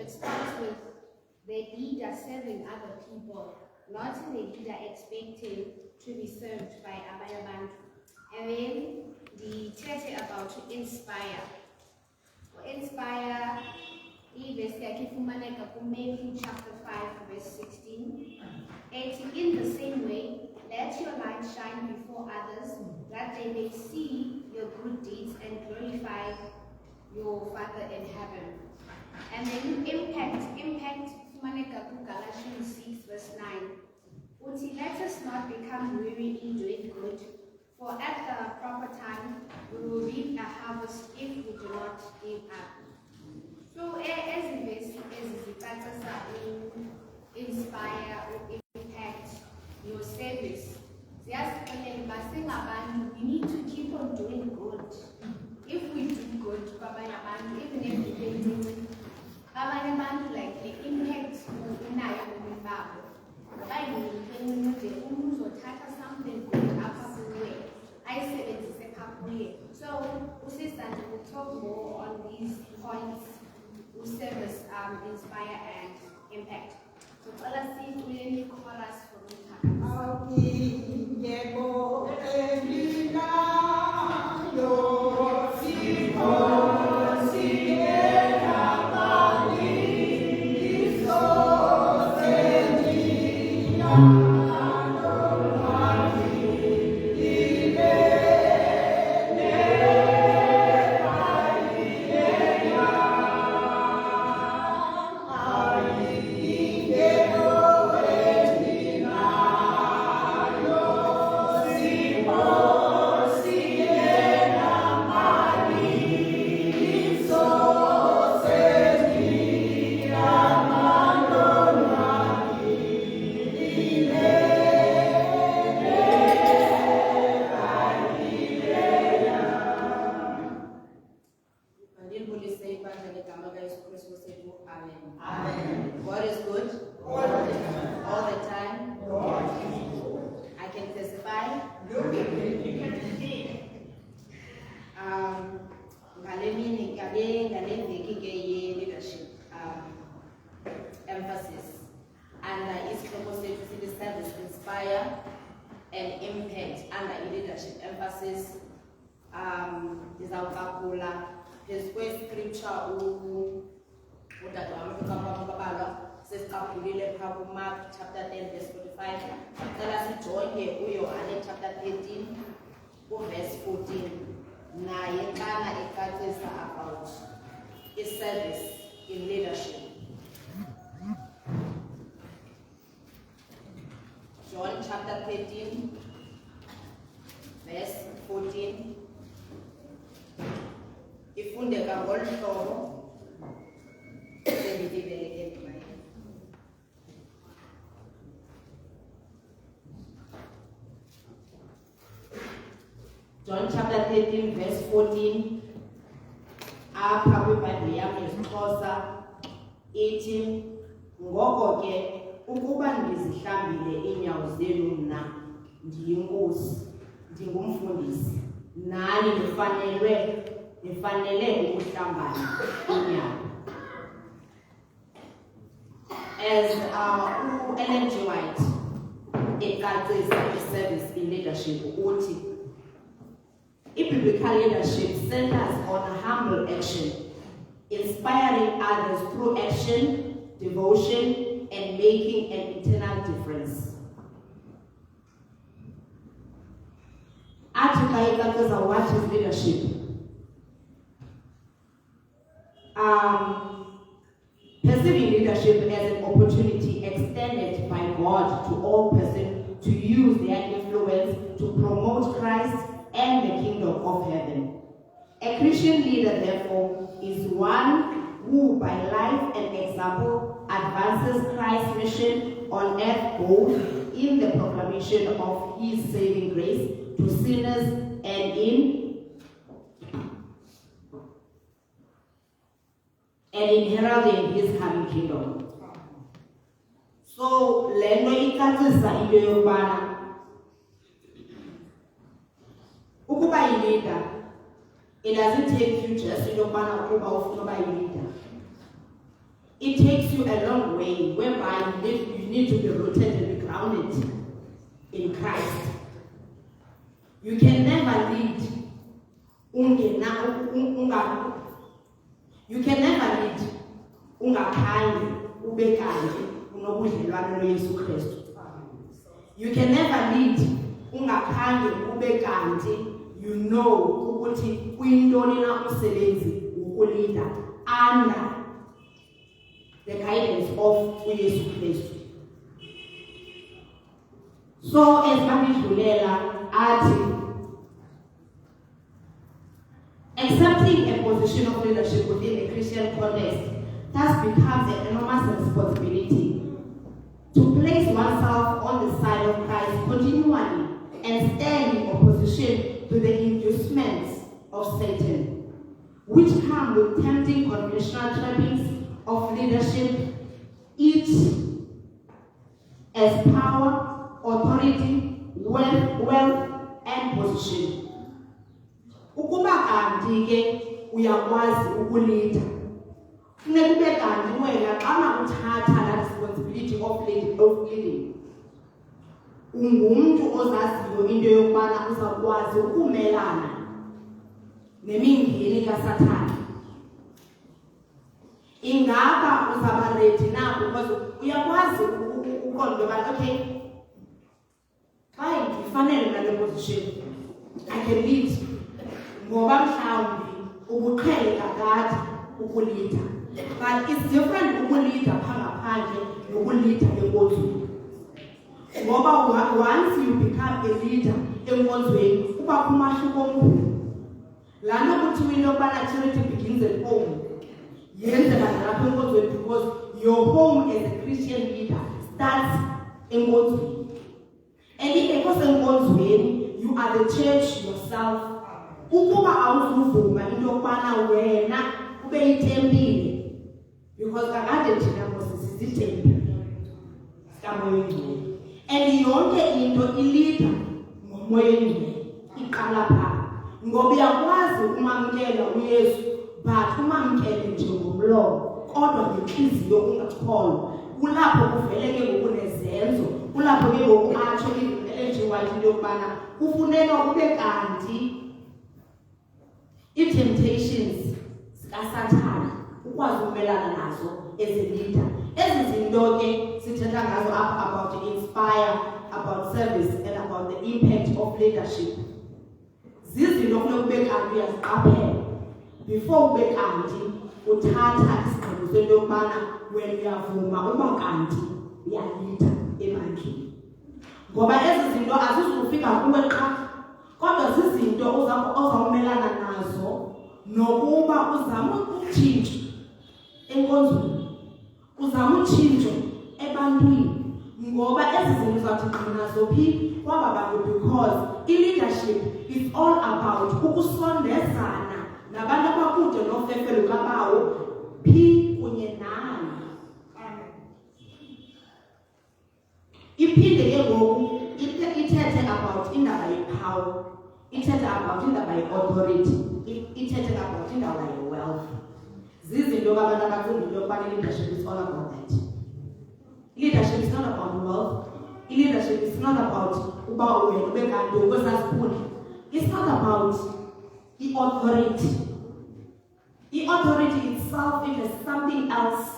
leadership starts with the leader serving other people, not the leader expecting to be served by abantu. And then the church about to inspire. Inspire, Matthew chapter 5, verse 16. And in the same way, let your light shine before others, that they may see your good deeds and glorify your Father in heaven. And then impact, Galatians 6, verse 9. Let us not become weary in doing good, for at the proper time we will reap a harvest if we do not give up. So as inspire or impact your service. We need to keep on doing good. If we do good, even if we do like the impact in our something good so Usisanda will talk more on these points who service, inspire and impact. So let's see if we any chorus for Amen. God is good all the time. I can testify. Leadership emphasis, and its purpose to the service inspire and impact under leadership emphasis. Is our Kakula. His first scripture says Mark chapter 10 verse 45. Tell us join here chapter 13 verse 14. About a service in leadership. John chapter 13 verse 14. Ifundeka ngolhlobo John chapter 13 verse 14. Apha kwibhayibhile yam yesiXhosa ithi, ngoko ke ukuba ndizihlambile iinyawo zenu mna ndiyinkosi ndingumfundisi, nani nifanele ukuhlambana iinyawo. As Ellen G. White ecacisa service in leadership uthi, biblical leadership centers on humble action, inspiring others through action, devotion, and making an internal difference. What is leadership? Perceiving leadership as an opportunity extended by God to all persons to use their influence to promote Christ and the kingdom of heaven. A Christian leader, therefore, is one who, by life and example, advances Christ's mission on earth, both in the proclamation of his saving grace to sinners and in heralding his coming kingdom. So, leno ikatisa into yobana ukuba leader, it doesn't take you just into yobana ukuba ufuna uba leader. it takes you a long way, whereby you need to be rooted and be grounded in Christ. You can never lead. You can never lead. You can never lead. You know ukuthi kuyintoni na umsebenzi wokuleader under the guidance of uYesu Kristu. So as babidlulela athi, accepting a position of leadership within a Christian context thus becomes an enormous responsibility to place oneself on the side of Christ continually and stand in opposition to the inducements of Satan, which come with tempting conventional trappings of leadership, each as power, authority, wealth, and position. Ukuba kanti ke uyakwazi ukulida, funeka ube kanti wena xa uthatha la responsibility of leading, ungumuntu ozaziyo into yokubana uzakwazi ukumelana nemingeni kaSathane. Ingaba uzaba ready na, because uyakwazi uqonda ukuthi okay, fine, ngifanele nale position, I can lead. Ngoba mhlawumbi ubuqhele kakade ukulida. But it's different ukulida phangaphandle nokulida enkonzweni. Ngoba once you become a leader enkonzweni, kuba umahluko omkhulu. Lana kuthiwa into yokubana charity begins at home. Yenzeka nalapha enkonzweni, because your home as a Christian leader starts enkonzweni. And if enkonzweni, you are the church yourself. Ukuba awuzuvuma into yokubana wena ube yitempile, because kakade thina mosisizitempile sikamoya oyingcwele, and yonke into ilida ngomoya oyingcwele iqala phaa. Ngoba uyakwazi ukumamkela uYesu, but umamkele nje ngomlomo kodwa ngenhliziyo ungakholwa. Kulapho kuvele ke ngoku nezenzo, kulapho ke ngoku atsho nje wathi into yokubana kufuneka kube kanti temptations kaSathane ukwazi ukumelana nazo as a leader. Ezi zinto ke sithetha ngazo about inspire, about service, and about the impact of leadership. Zizinto kufuneka ube kanti uyaziqaphela before ube kanti uthatha isigqibo sento yokubana wena uyavuma uba kanti uyalida ebandleni. Ngoba ezi zinto azizufika kuwe qha, kodwa zizinto ozawumelana nazo nokuba uzama utshintsho enkonzweni, uzama utshintsho ebantwini. Ngoba ezi zinto uzawuthi nazo phi kwaba bantu, because i-leadership is all about ukusondezana nabantu abakude nofefelo kabawo phi kunye naye. Iphinde ke ngoku ithethe about indaba yepower, ithethe about indaba ye-authority, ithethe about indaba ye-wealth. Zizinto abantu abafundileyo ukubana leadership is all about that. Leadership is not about wealth. Leadership is not about uba wena ube kanti ukwesasikhundla. It's not about the authority. The authority itself, it is something else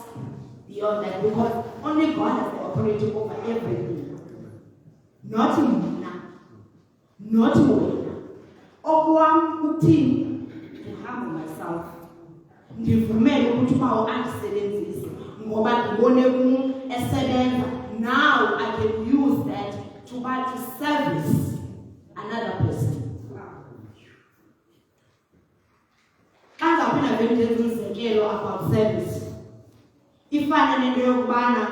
beyond that, because only God has the authority over everything. Not mina, not wena. Okwam ukuthini, to humble myself. Ndivumele ukuthi uba andisebenzise ngoba ndibone kum esebenza. Now I can use that to service another person. Kangaphinda ndenze umzekelo about service. Ifana nento yokubana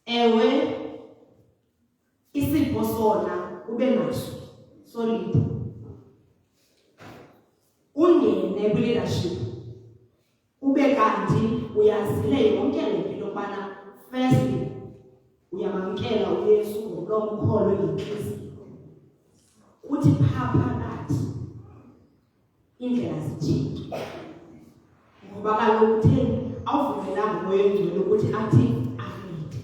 ewe isipho sona ube naso solid, ungene kwi-leadership ube kanti uyazile yonke le nto yokubana firstly uyamamkela uYesu ngomkholo ngenhliziyo, kuthi phaa phakathi indlela zitshintshe. ngoba kaloku utheni awuvumelanga umoya oyingcwele ukuthi athi aflide.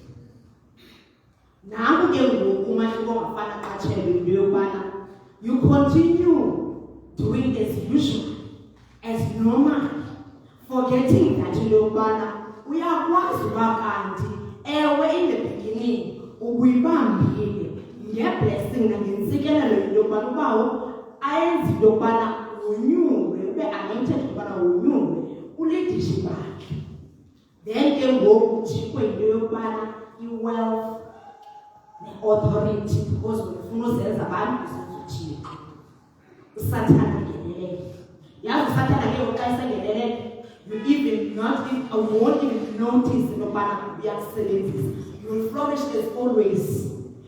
Nanku ke ngoku umahluko ongafana qatshelwe into yokubana you continue doing as usual, as normal, forgetting that into yokubana uyakwazi uba kanti ewe in the beginning ubuyibambile ngeblessing nangentsikelelo into yokubana ubawo ayenzi into yokubana unyulwe ube anointed ukubana unyulwe ulidishi bakhe. Then ke ngoku ujikwe into yokubana i-wealth ne-authority because ufuna uzenza abantu usenzuthixo. Usathana ngenelele. Yazi usathana ke ngoku xa esengenelele you even won't even notice into yokubana uyakusebenzisa. You will flourish as always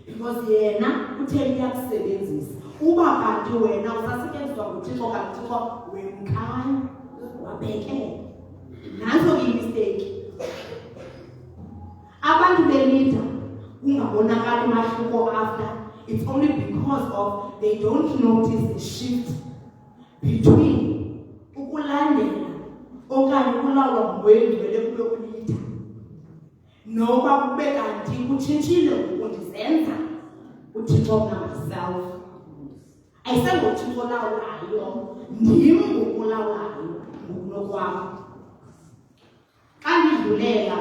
because yena uthe uyakusebenzisa. Uba kanti wena usasetyenziswa nguThixo kanti uThixo wemkani wabekela. Nanso ke imistake. Abantu belida ungabonakali umahluko after. It's only because of they don't notice the shift between ukulandela okanye ukulawulwa ngwengcwele kube ulida noba kube kanti kutshintshile ngokundizenza uThixo mna myself. Ayisengothixo olawulayo, ndim ngokulawulayo ngokunokwam. Xa ndidlulela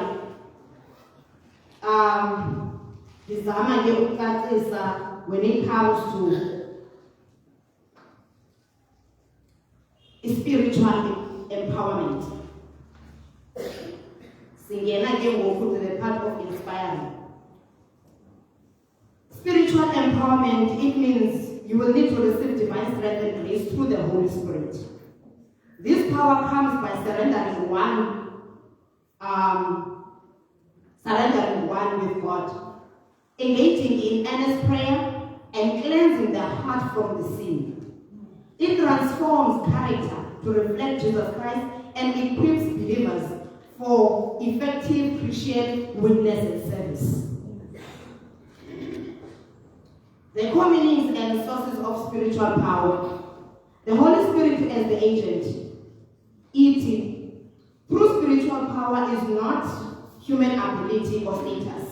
ndizama ke ukucacisa when it comes to spiritual empowerment. Singena ke ngoku to the part of inspiring. Spiritual empowerment, it means you will need to receive divine strength and grace through the Holy Spirit. This power comes by surrendering one with God, engaging in earnest prayer and cleansing the heart from the sin. It transforms character to reflect Jesus Christ and equips believers for effective Christian witness and service. The core meanings and sources of spiritual power. The Holy Spirit as the agent. Eating. True spiritual power is not human ability or status,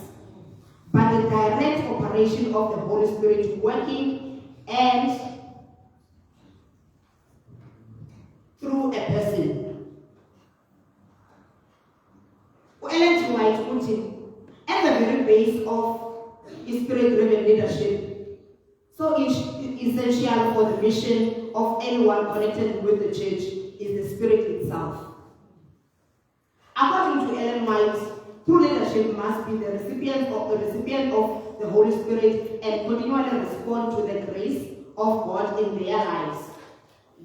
but the direct operation of the Holy Spirit working and through a person. Ellen G. White put it, at the very base of spirit-driven leadership, so essential for the mission of anyone connected with the church is the Spirit itself. According to Ellen White, true leadership must be the recipient of the Holy Spirit and continually respond to the grace of God in their lives.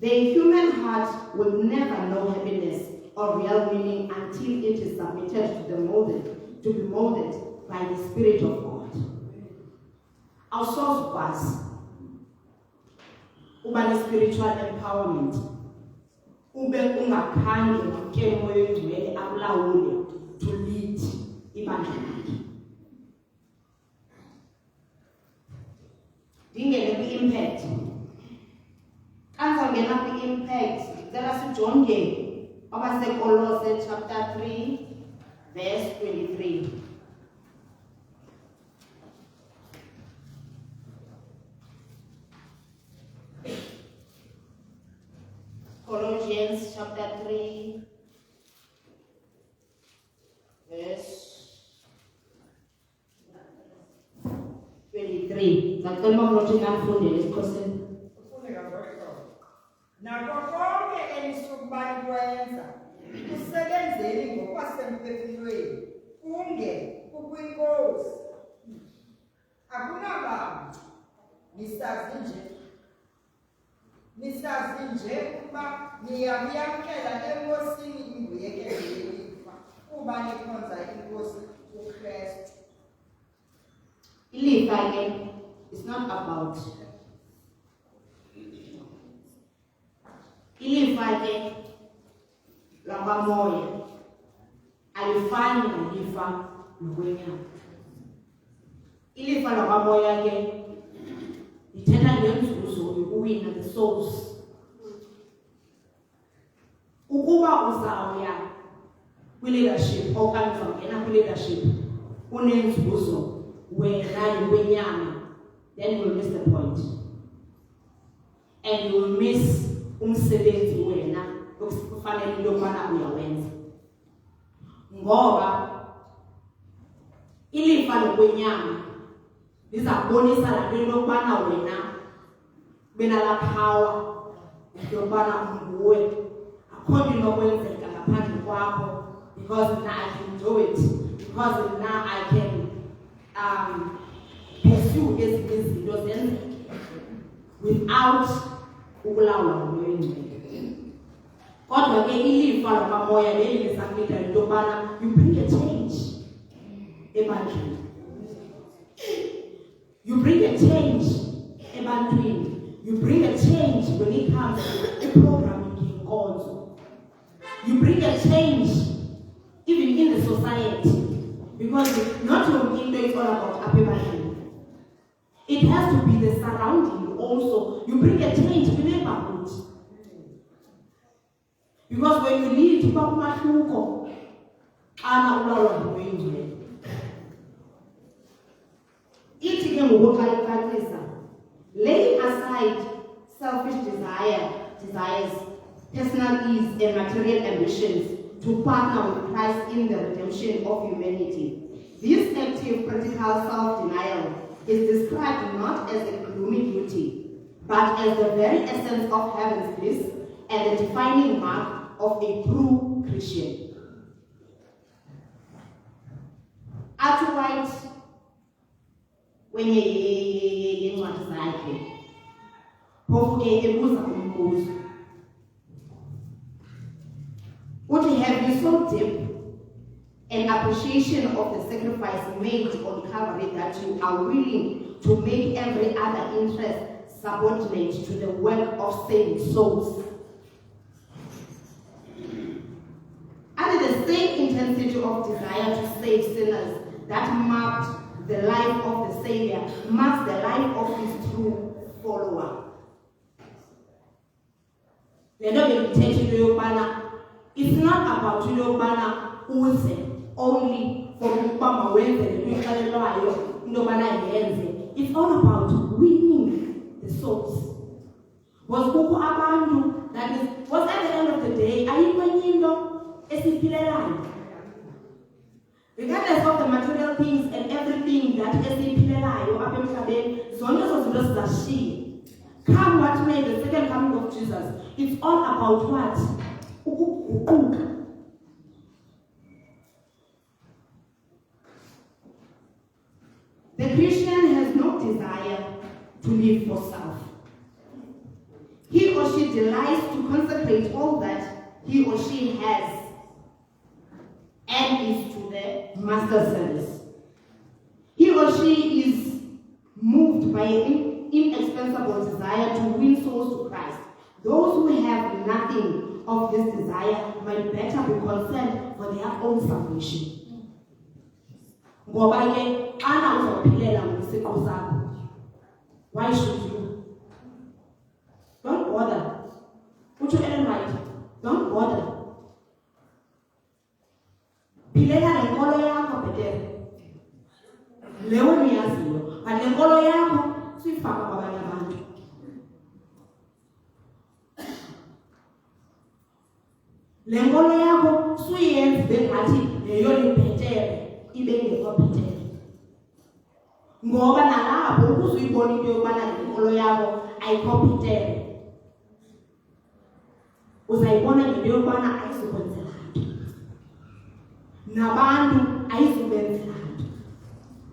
The human heart will never know happiness or real meaning until it is submitted to be molded by the Spirit of God. Our source was uba spiritual empowerment. Ube ungakhange wamkele umoya oyingcwele akulawule to lead ibandla lakhe. Ndingene kwi-impact. Xa ngena kwi-impact, ndicela sijonge abaseKolose chapter 3 verse 23. Colossians chapter 3 verse 23. Ngicela uMamlothi ngafundele esiXhoseni. Nakho konke enisukuba nikwenza kusebenzeni ngokwasemphefumlweni kunge kukwinkosi. Akunabanga nisazi nje ukuba niyamkela enkosini imbuyekelo yelifa kuba nikhonza inkosi uKristu. Ilifa ke is not about ilifa ke lakamoya alifani nelifa lokwenyama. Ilifa lakamoya ke lithetha ngenzuzo yokuwina the souls. ukuba uzawuya kwi-leadership okanye uzawungena kwi-leadership unenzuzo wena yokwenyama, then you will miss the point. And you will miss umsebenzi wena okufanele into yokubana uyawenza. Ngoba ilifa lokwenyama lizabonisa la nto yokubana wena benala power yokubana nguwe akho nto inokwenzeka ngaphandle kwakho, because now I can do it, because now I can pursue ezinye izinto zenzeke without ukulawula ngulo engcwele. Kodwa ke ilifa lokamoya leli lisakulinda into yokubana you bring a change ebantwini. You bring a change ebantwini. You bring a change when it comes to programming inkonzo. You bring a change even in the society, because not only into is all about appearance. It has to be the surrounding also. You bring a change in the neighborhood. Because when you lead to Bakumatuko, Anna Laura Wayne. Eating and laying aside selfish desires, personal ease, and material ambitions to partner with Christ in the redemption of humanity. This active, practical self-denial is described not as a gloomy duty, but as the very essence of heaven's bliss and the defining mark of a true Christian. Otherwise, when you want to say, would have you so deep an appreciation of the sacrifice made on Calvary that you are willing to make every other interest subordinate to the work of saving souls? Under the same intensity of desire to save sinners that marked the life of the Savior marks the life of his true follower. It's not about only for it's all about winning the souls. That is, was at the end of the day, regardless of the material things and everything that come what may, the second coming of Jesus, it's all about what? The Christian has no desire to live for self. He or she delights to consecrate all that he or she has and is to the master's service. He or she is moved by an inexpensible desire to win souls to Christ. Those who have nothing of this desire might better be concerned for their own salvation. Why should you? Don't bother. Put your end right. Don't bother. Pilela lenkolo yako pekee. Leo ni asilo. But lenkolo yako sifaka kwa banya bantu. Lenkolo yako suyenze bengathi leyo liphetele ibe ngekho phetele. Ngoba nalapho ukuzuyibona into yokubana lenkolo yako ayikho phetele. Uzayibona into yokubana ayizokwenzela nto. Nabantu ayizubenzela nto.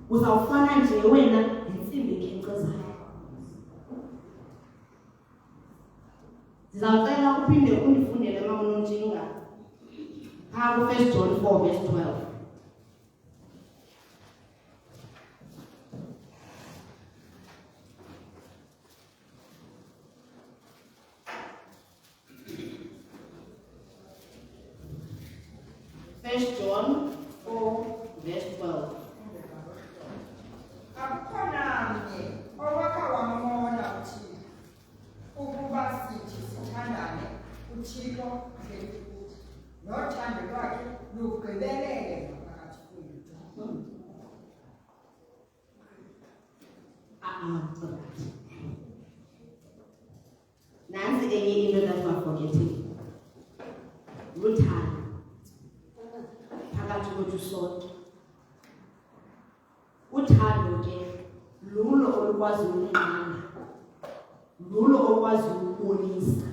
Uzawufana nje wena insimbi ekhenkcezayo. Ndizawucela uphinde undifundele makunontshinga phaa ku 1 John 4 verse 12. John 4 verse 12. Akhonamnye owakha wamona uThixo ukuba sithi sithandane uThixo ngethuthi. nothando lwakhe lugqibelele ngaphakathi kwethu. Nansi enye into that we're forgetting. Luthando. Phakathi kwethu sonke. Uthando ke lulo olukwazi ukunqanda. Lulo olukwazi ukubonisa.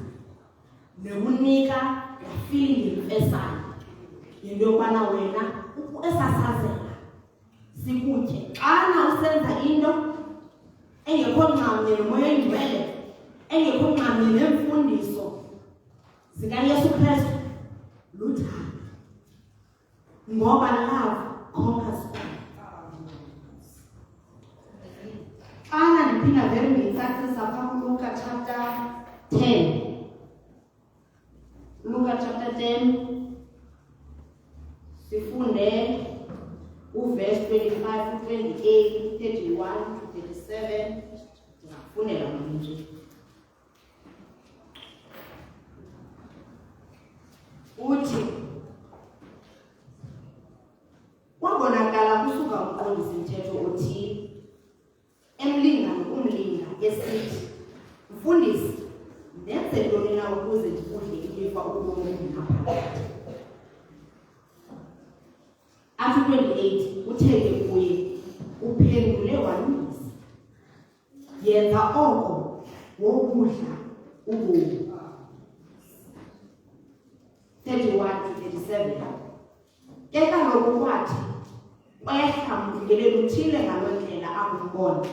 Nekunika la feeling emfesana. Into yokubana wena esasazela sikutye. Xana usenza into engekho nxamnye nomoya engcwele, engekho nxamnye nemfundiso zikaYesu Kristu, luthando. Ngoba love conquers all. Xana ndiphinda vele ndiyicacisa phaa kuLuka chapter 10. Luka chapter 10. Sifunde uverse 25 to 28, 31 to 37. Ndingafundela nje. Uthi kwabonakala kusuka umqondisi mthetho othile emlinga nokumlinga esithi, mfundisi, ndenze ntoni na ukuze ndifundle ilifa ubomi obungaphakathi? Athi 28 utheke kuye, uphendule walungisa, yenza oko wokudla ubomi. 31 to 37. Ke kaloku kwathi kwehla mlungele luthile ngaloo ndlela akumbona,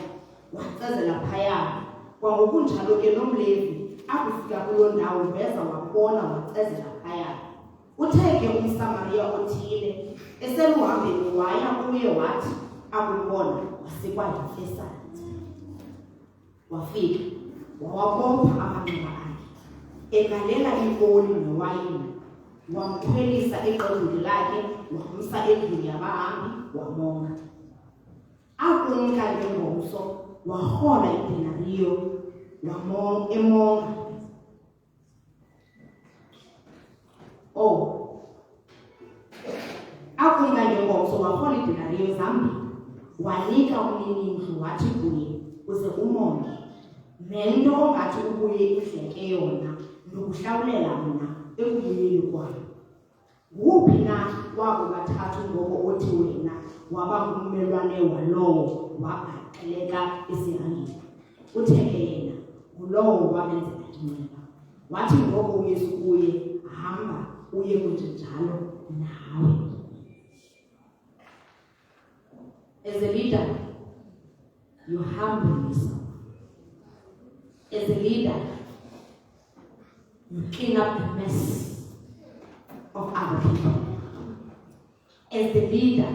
wacezela phaya. Kwangokunjalo ke nomlevi akufika kuloo ndawo weza wabona wacezela phaya. Uthe ke umSamariya othile eseluhambeni waya kuye wathi akumbona, wasikwa yimfesane. Wafika wawabopha amanqeba akhe, egalela inkoli newayini, wamkhwelisa eqongeni lakhe, wamsa endlini yabahambi, wamonga. Akumka ngengomso, wahola idenariyo, emonga. Akumka ngengomso, wahola idenariyo zambini, wanika umninindlu wathi kuye, uze umonge. Nento ongathi ubuye idleke yona, nokuhlawulela mna ekubuyeni kwayo. Nguphi na wabo bathathu ngoko othi wena waba ngummelwane walowo wagaxeleka esihangeni? Utheke yena, ngulowo wabenzela inceba. Wathi ngoko uYesu kuye, hamba uye kwenje njalo nawe. As a leader, you humble yourself. As a leader, you clean up the mess of other people. As the leader,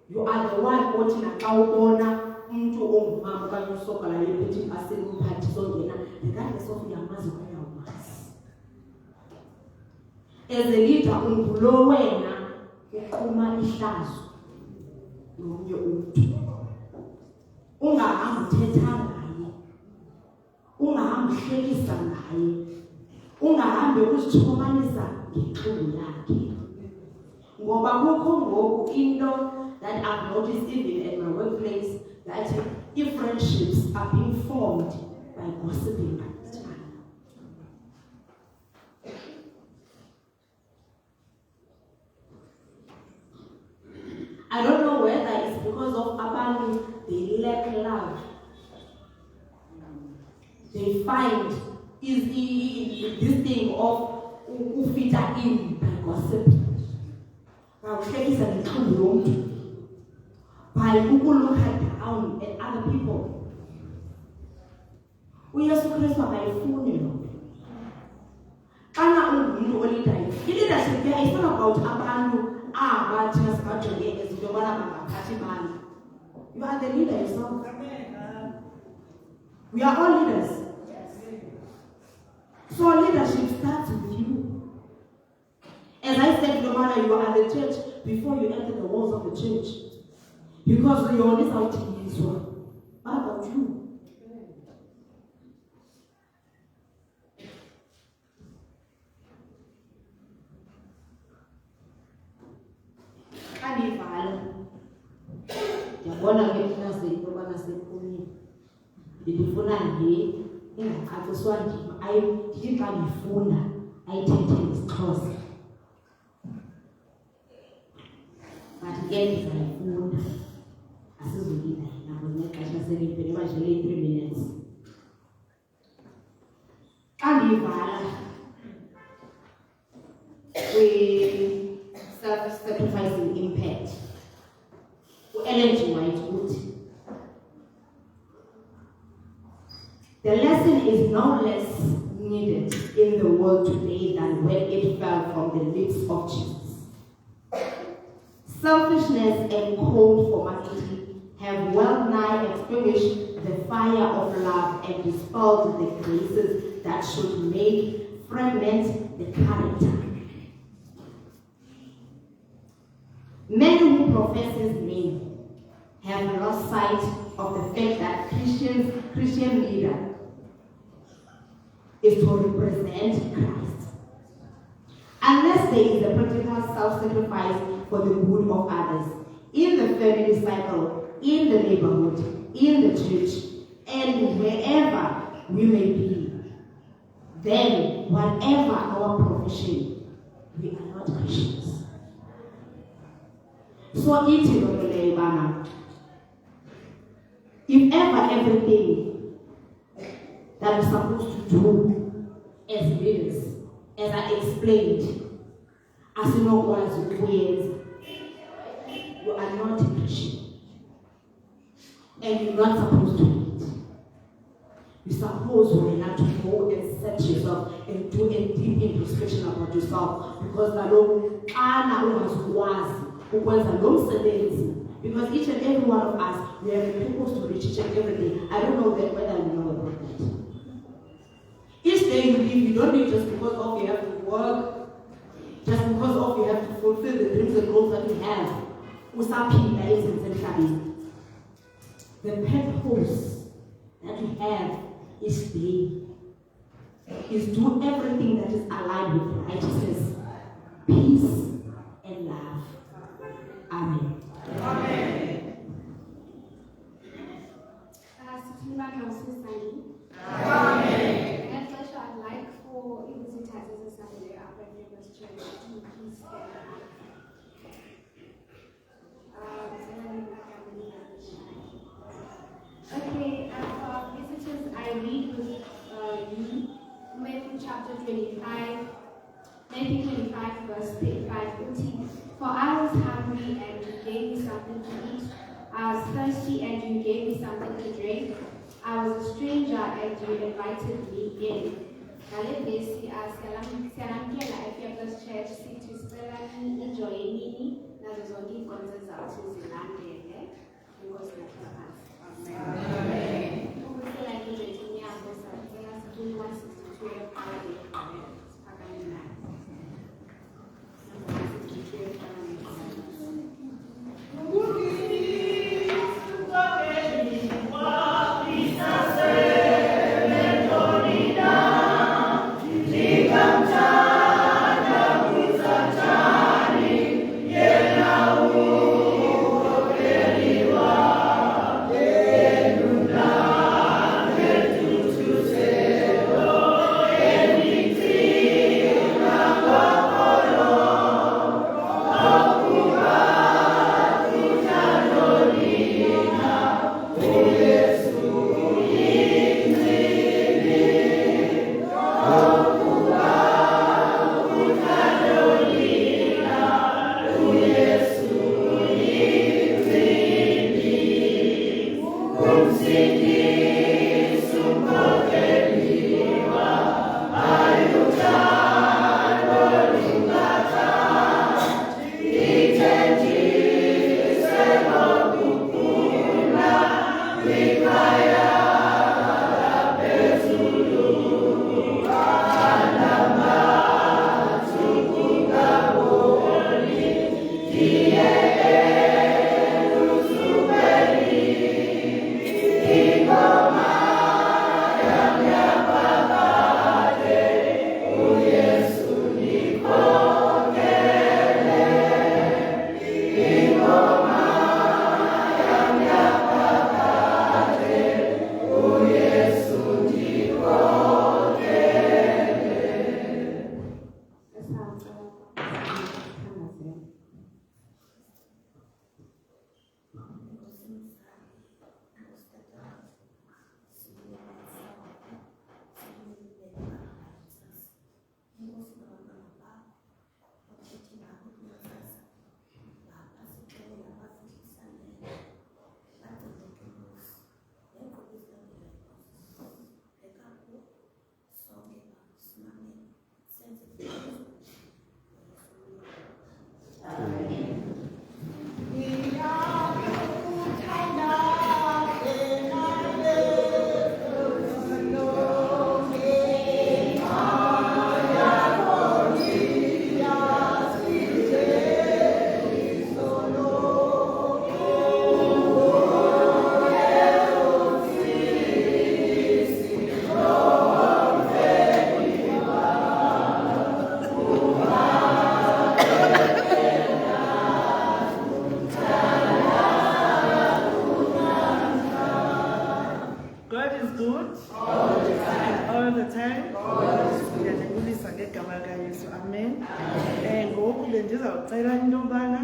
you are the one othi nakawubona umuntu ongumama okanye usoka la ephethe impaseli umphathiso ngena ngekade sofi yamazi kwaye awumazi. As a leader, ungulo wena uqhuma ihlazo nomnye umuntu. Ungahambi uthetha ngaye, ungahambi uhlekisa ngaye, ungahambi uzithomanisa ngexubu lakhe. Ngoba kukho ngoku into that I've noticed even at my workplace, that if friendships are being formed by gossiping at the time. I don't know whether it's because of abantu, they lack love. They find this thing of ufita in by gossip. By people look down at other people. uYesu Kristu akayifuni lo. Kana ungumntu olidayo, i-leadership ke ayifuna about abantu abathi sibajonge ezinto yobana bangaphathi imali. You are the leader yourself. We are all leaders. So leadership starts with you. As I said, no matter you are the church before you enter the walls of the church. Because you always out in this one. What about you? Bona ke nazinto banasephumile. Ndifuna nje ingacaciswa ndima ayithi xa ndifunda ayithethe isiXhosa. But ke ndizayifunda. Asizulinda nabo nexesha seliphelele bajele 3 minutes. Xa ndivala self-sacrificing impact. Ellen G. White would. The lesson is no less needed in the world today than when it fell from the lips of Jesus. Selfishness and cold formality have well nigh extinguished the fire of love and dispelled the graces that should fragment the character. Many who profess his name have lost sight of the fact that Christian leader is to represent Christ. Unless there is a practical self-sacrifice for the good of others, in the family cycle, in the neighborhood, in the church, and wherever we may be, then whatever our profession, we are not Christians. So if ever everything that we're supposed to do as leaders, as I explained, as you know, you are not a Christian. And you're not supposed to eat. You're supposed to have to go and set yourself and do a deep introspection about yourself. Because because each and every one of us, we have a purpose to reach each and every day. I don't know whether you know about that. Each day you live, you don't live just because of you have to work, just because of you have to fulfill the dreams and goals that you have. The purpose that we have each day is do everything that is aligned with righteousness, peace, and love. Amen. Amen. Next lecture, I'd like for visitors as a Sunday after Neighbors Church to please stand up. Okay, for visitors, I read with you Matthew chapter 25, Matthew 25, verse 35. For I was hungry and you gave me something to eat. I was thirsty and you gave me something to drink. I was a stranger and you invited me in. Galebesi siyalamkela eFearless Church sithi sicelani ijoyinini nazo zonke iinkonzo zathu zilandele inkosi yaphakathi. Amen. Ukusela ijoyinini yakho sacela sithi 162 ephakathi siphakame nayo. Every Amen. Ngoku bendizawucela into yobana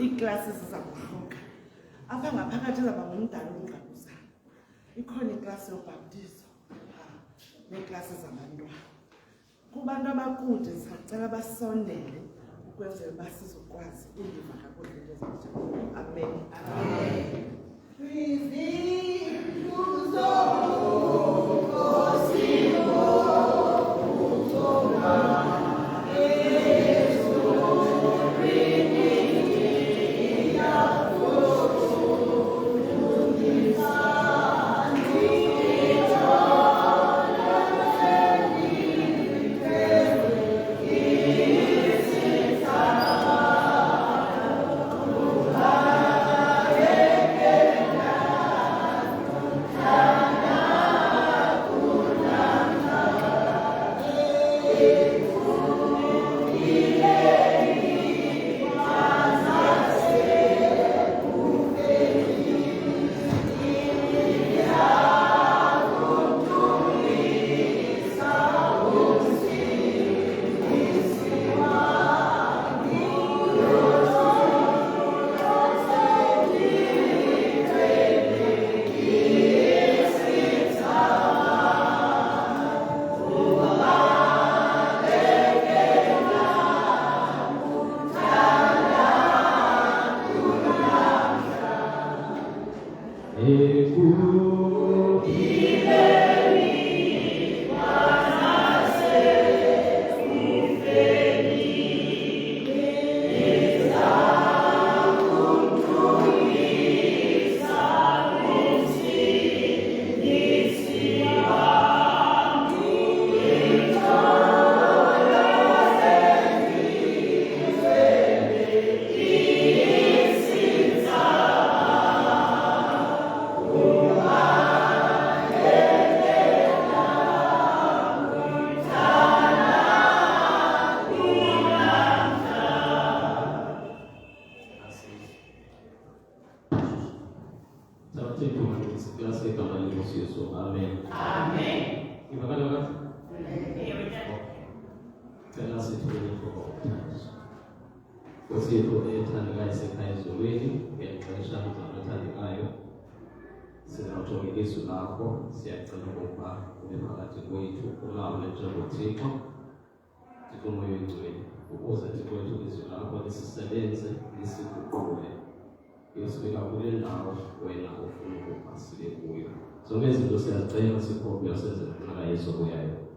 iiklasi ziza kuhluka. Apha ngaphakathi izawuba ngumdala ongqabuzayo. Ikhona iklasi yobhaptizo neeklasi zabantwana. Kubantu abakude sicela basondele ukwenzela uba sizokwazi uliva kakuhle into ezinjalo. Amen. Amen.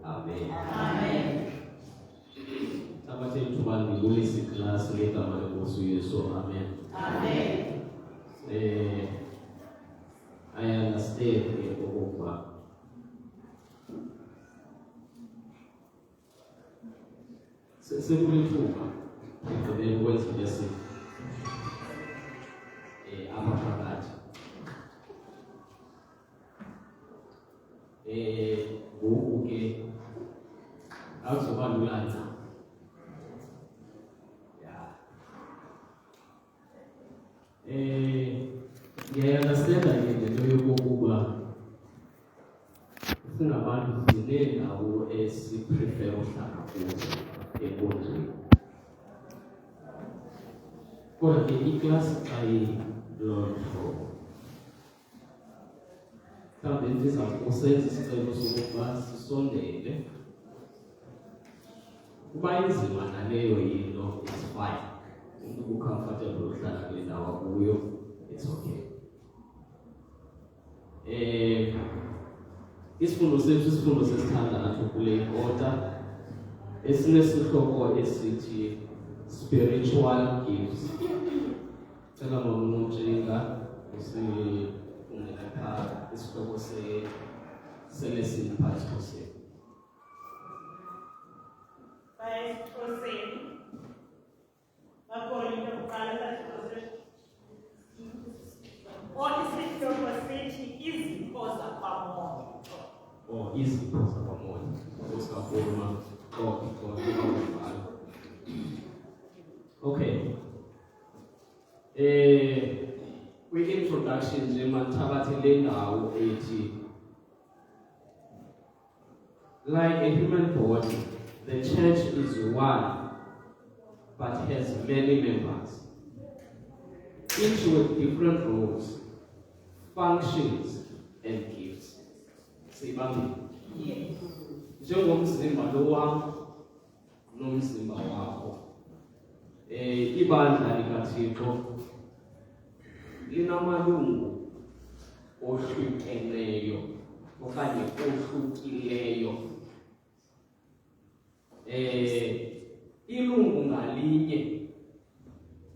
Amen. Amen. Tabathe ithuba ndibulise iklasi ngegama lenkosi uYesu. Amen. Amen. I understand okokuba sekulithuba ekugqibeni ukwenza lesi abaphakathi ngoku ke akuzoba lula na. Ngiyayiunderstanda ke lento yokokuba singabantu sineendawo esiprefer uhlala kuzo enkonzweni. Kodwa ke iklasi xa ilonto mhlawumbe ndiza kusenza isicelo sokuba sisondele. Kuba inzima naleyo yinto, it's fine. Umntu ucomfortable uhlala kule ndawo akuyo, it's okay. Isifundo sethu isifundo sesithandathu kule ikota esinesihloko esithi spiritual gifts. Cela mamnuntshinga usifundela isihloko selesini phakathi kwesini. Izipho zabamoya usikakhuluma okay. Kwi-introduction nje mathabathe le ndawo ethi like a human body the church is one, but has many members, each with different roles, functions, and gifts. Sibambi. Njengomzimba lo wam nomzimba wakho. Ibandla likaThixo linamalungu ohlukeneyo okanye ohlukileyo. Ilungu ngalinye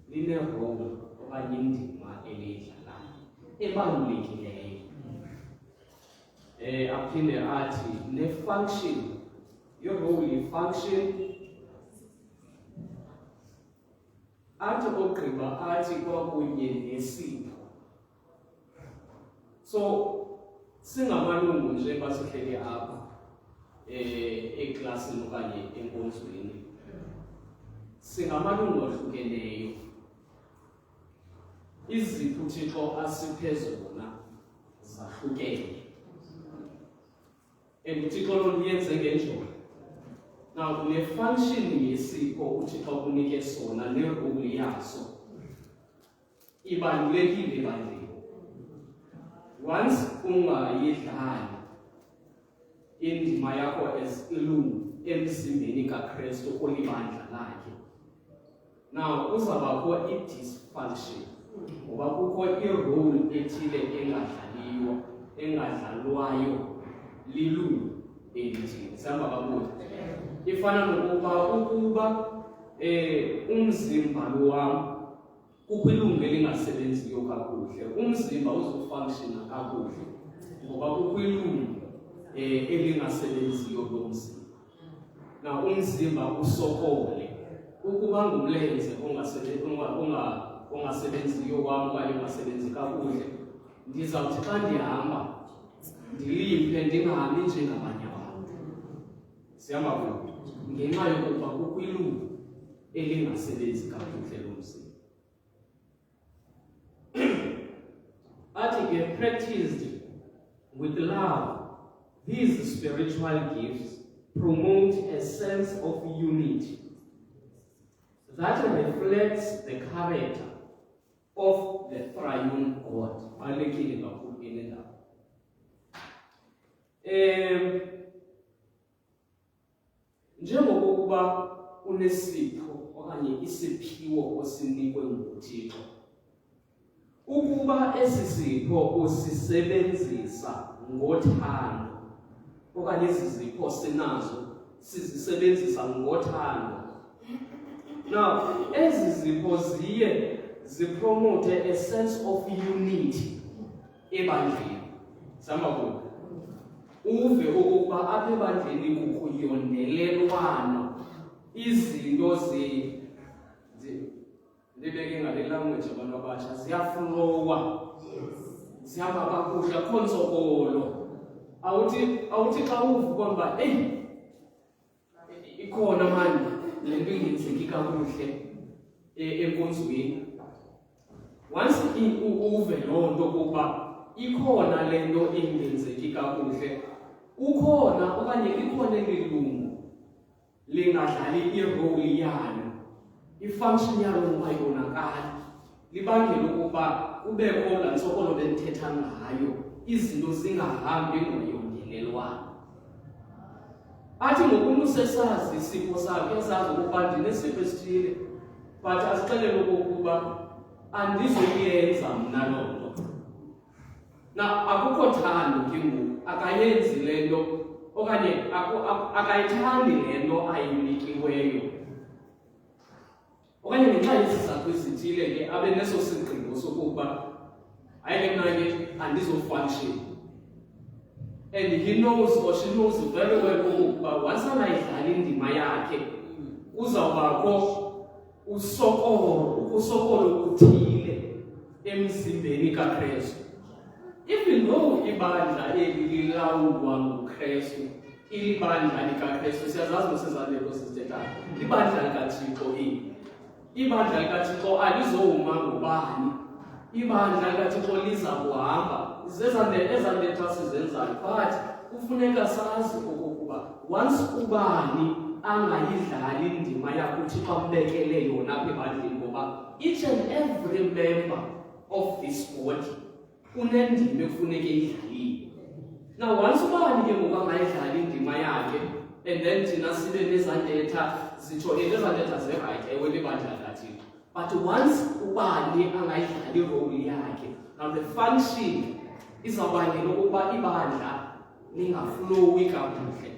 line-role okanye indima eliyidlalayo ebalulekileyo. Aphinde athi ne-function, i-role yi-function. Athi ogqiba athi kwakunye nesipho. So singamalungu nje basihlele apha eklasini okanye enkonzweni, singamalungu ahlukeneyo. Izipho uThixo asiphe zona zahlukene, and uThixo lo yenze ngenjongo. Now ne-function yesipho uThixo kunike sona ne-role yaso ibalulekile ebandleni. Once ungayidlali indima yakho as ilungu emzimbeni kaKristu olibandla lakhe, now uzabakho i-dysfunction ngoba kukho i-role ethile engadlalwayo lilungu elithile. Sihamba kakuhle. Ifana ukuba umzimba lo wam kukho ilungu elingasebenziyo kakuhle, umzimba uzofunctiona kakuhle ngoba kukho ilungu elingasebenziyo lomzimba. Na umzimba usokole ukuba ngumlenze ongasebenziyo wami okanye ongasebenzi kakuhle, ndizawuthi xa ndihamba ndilimpe ndingahambi njengabanye abantu. Sihamba kude ngenxa yokuba kukho ilungu elingasebenzi kakuhle lomzimba. Athi ke practiced with love, these spiritual gifts promote a sense of unity that reflects the character of the triune God. Balekile kakhulu enendaba. Njengokuba unesipho okanye isiphiwo osinikwe nguThixo, ukuba esi sipho usisebenzisa ngothando okanye ezi zipho sinazo sizisebenzisa ngothando, now ezi zipho ziye zipromote a sense of unity ebandleni. Sihamba kude uve ukuba apha ebandleni kukho yondelelwano, izinto ndibeke ngale language abantu abatsha ziyaflowa, zihamba kakuhle, akho ntsokolo. Awuthi xa uvuka uba ikhona mani le nto ingenzeki kakuhle enkonzweni. Once uve loo nto kuba ikhona le nto ingenzeki kakuhle, ukhona okanye likhona elilungu lingadlali i-role yalo, i-function yalo ungayibonakali, libangela ukuba kubekho laa ntsokolo bendithetha ngayo, izinto zingahambi ngoyondelelwano. Athi ngoku usesazi isipho sakhe, esazi ukuba ndinesipho esithile, but azixelele ukuba andizoyenza mna loo nto. Na akukho thando ke ngoku, akayenzi le nto okanye akayithandi le nto ayinikiweyo, okanye ngenxa yezizathu ezithile ke abe neso sigqibo sokuba hayi ke mna ke andizofunction. And he knows or she knows very well ukuba once angayidlali indima yakhe uzawubakho usokolo kuthile emzimbeni kaKristu. Even though ibandla eli lilawulwa nguKristu, ilibandla likaKristu, siyazazi ngosezalelo sisithethayo, ibandla likaThixo eli, ibandla likaThixo alizowuma ngubani, ibandla likaThixo liza kuhamba ezantetha sizenzayo, but kufuneka sazi okokuba once ubani angayidlali indima yakhe uThixo ambekele yona apha ebandleni, ngoba each and every member of this body unendima ekufuneka eyidlalile. Now once ubani ke ngoku angayidlali indima yakhe, and then thina sibe nezantetha zitsho ezantetha ze-right ewe lebandla likaThixo, but once ubani angayidlali irole yakhe, now the function izawubangela ukuba ibandla lingaflowi kakuhle,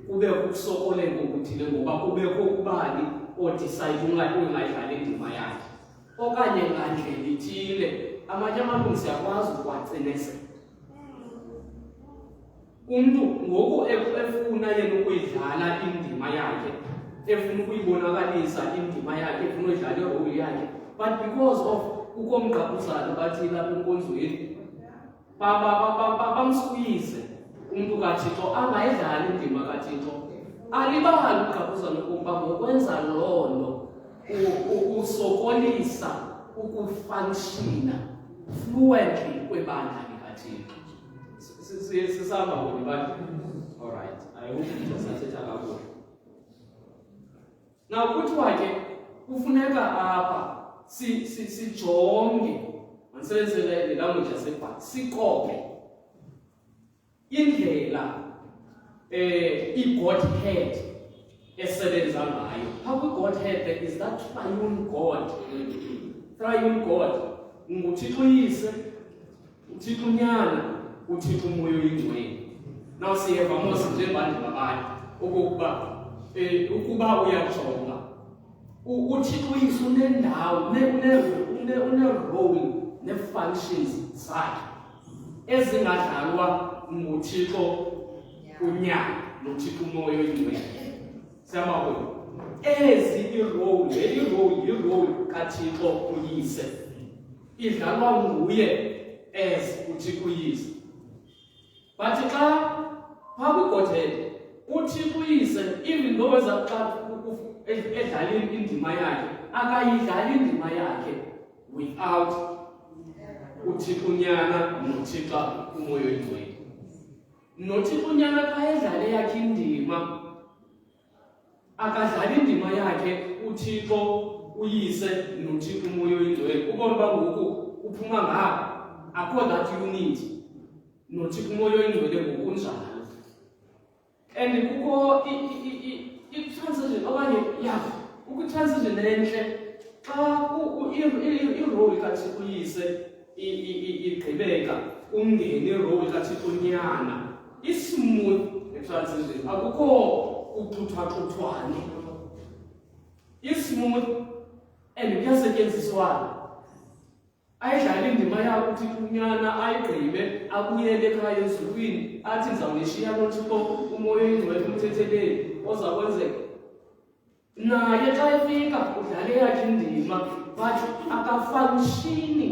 kubekho ukusokolela okuthile ngoba kubekho ubani odecide ungayidlali indima yakhe, okanye ngandlela ithile. Amanye amalungu siyakwazi ukuwacinezela. Umntu ngoku efuna yena ukuyidlala indima yakhe, efuna ukuyibonakalisa indima yakhe, efuna uyidlala irole yakhe, but because of ukomgqabuzana bathi lapha enkonzweni bamsqueeze umntu kaThixo angayidlali indima kaThixo, alibali ugqabuzana ukuba ngokwenza loo nto usokolisa ukufunctiona fluently kwebandla likaThixo. Sisahamba kuni bantu? Alright, I hope ndisathetha kakuhle. Now kuthiwa ke kufuneka apha sijonge, mandisebenzise le language yasebhayibhile, sikope indlela i-Godhead esebenza ngayo. Phaa kwi-Godhead there is that triune God. Triune God nguThixo Uyise, uThixo Unyana, uThixo Umoya Oyingcwele. Now siyeva mos njengabanye babantu ukuba uyajonga uThixo Uyise unendawo une-role ne-functions zakhe ezingadlalwa nguThixo Unyana noThixo Umoya Oyingcwele. Siyabona ezi i-role kaThixo Uyise idlalwa nguye as uThixo Uyise. But xa phaa kwi-Godhead uThixo Uyise even though xa edlala indima yakhe, akayidlali indima yakhe without uThixo Unyana noThixo Umoya Oyingcwele. NoThixo Unyana xa edlala yakhe indima, akadlali indima yakhe uThixo Uyise noThixo Umoya Oyingcwele. Ubone uba ngoku uphuma ngapha, akho that unity noThixo Umoya Oyingcwele ngokunjalo. And kukho i-transition okanye ukwi-transition entle xa i-role kaThixo Uyise igqibeka ungene i-role kaThixo Unyana. I-smooth i-transition, akukho uxuthwaxuthwane, i-smooth and kuyasetyenziswana. Ayidlala indima yakhe uThixo Unyana, ayigqibe abuyele ekhaya ezulwini athi ndizawunishiya noThixo Umoya Oyingcwele umthetheleli oza kwenzeka. Naye xa efika udlale yakhe indima, but akafunctioni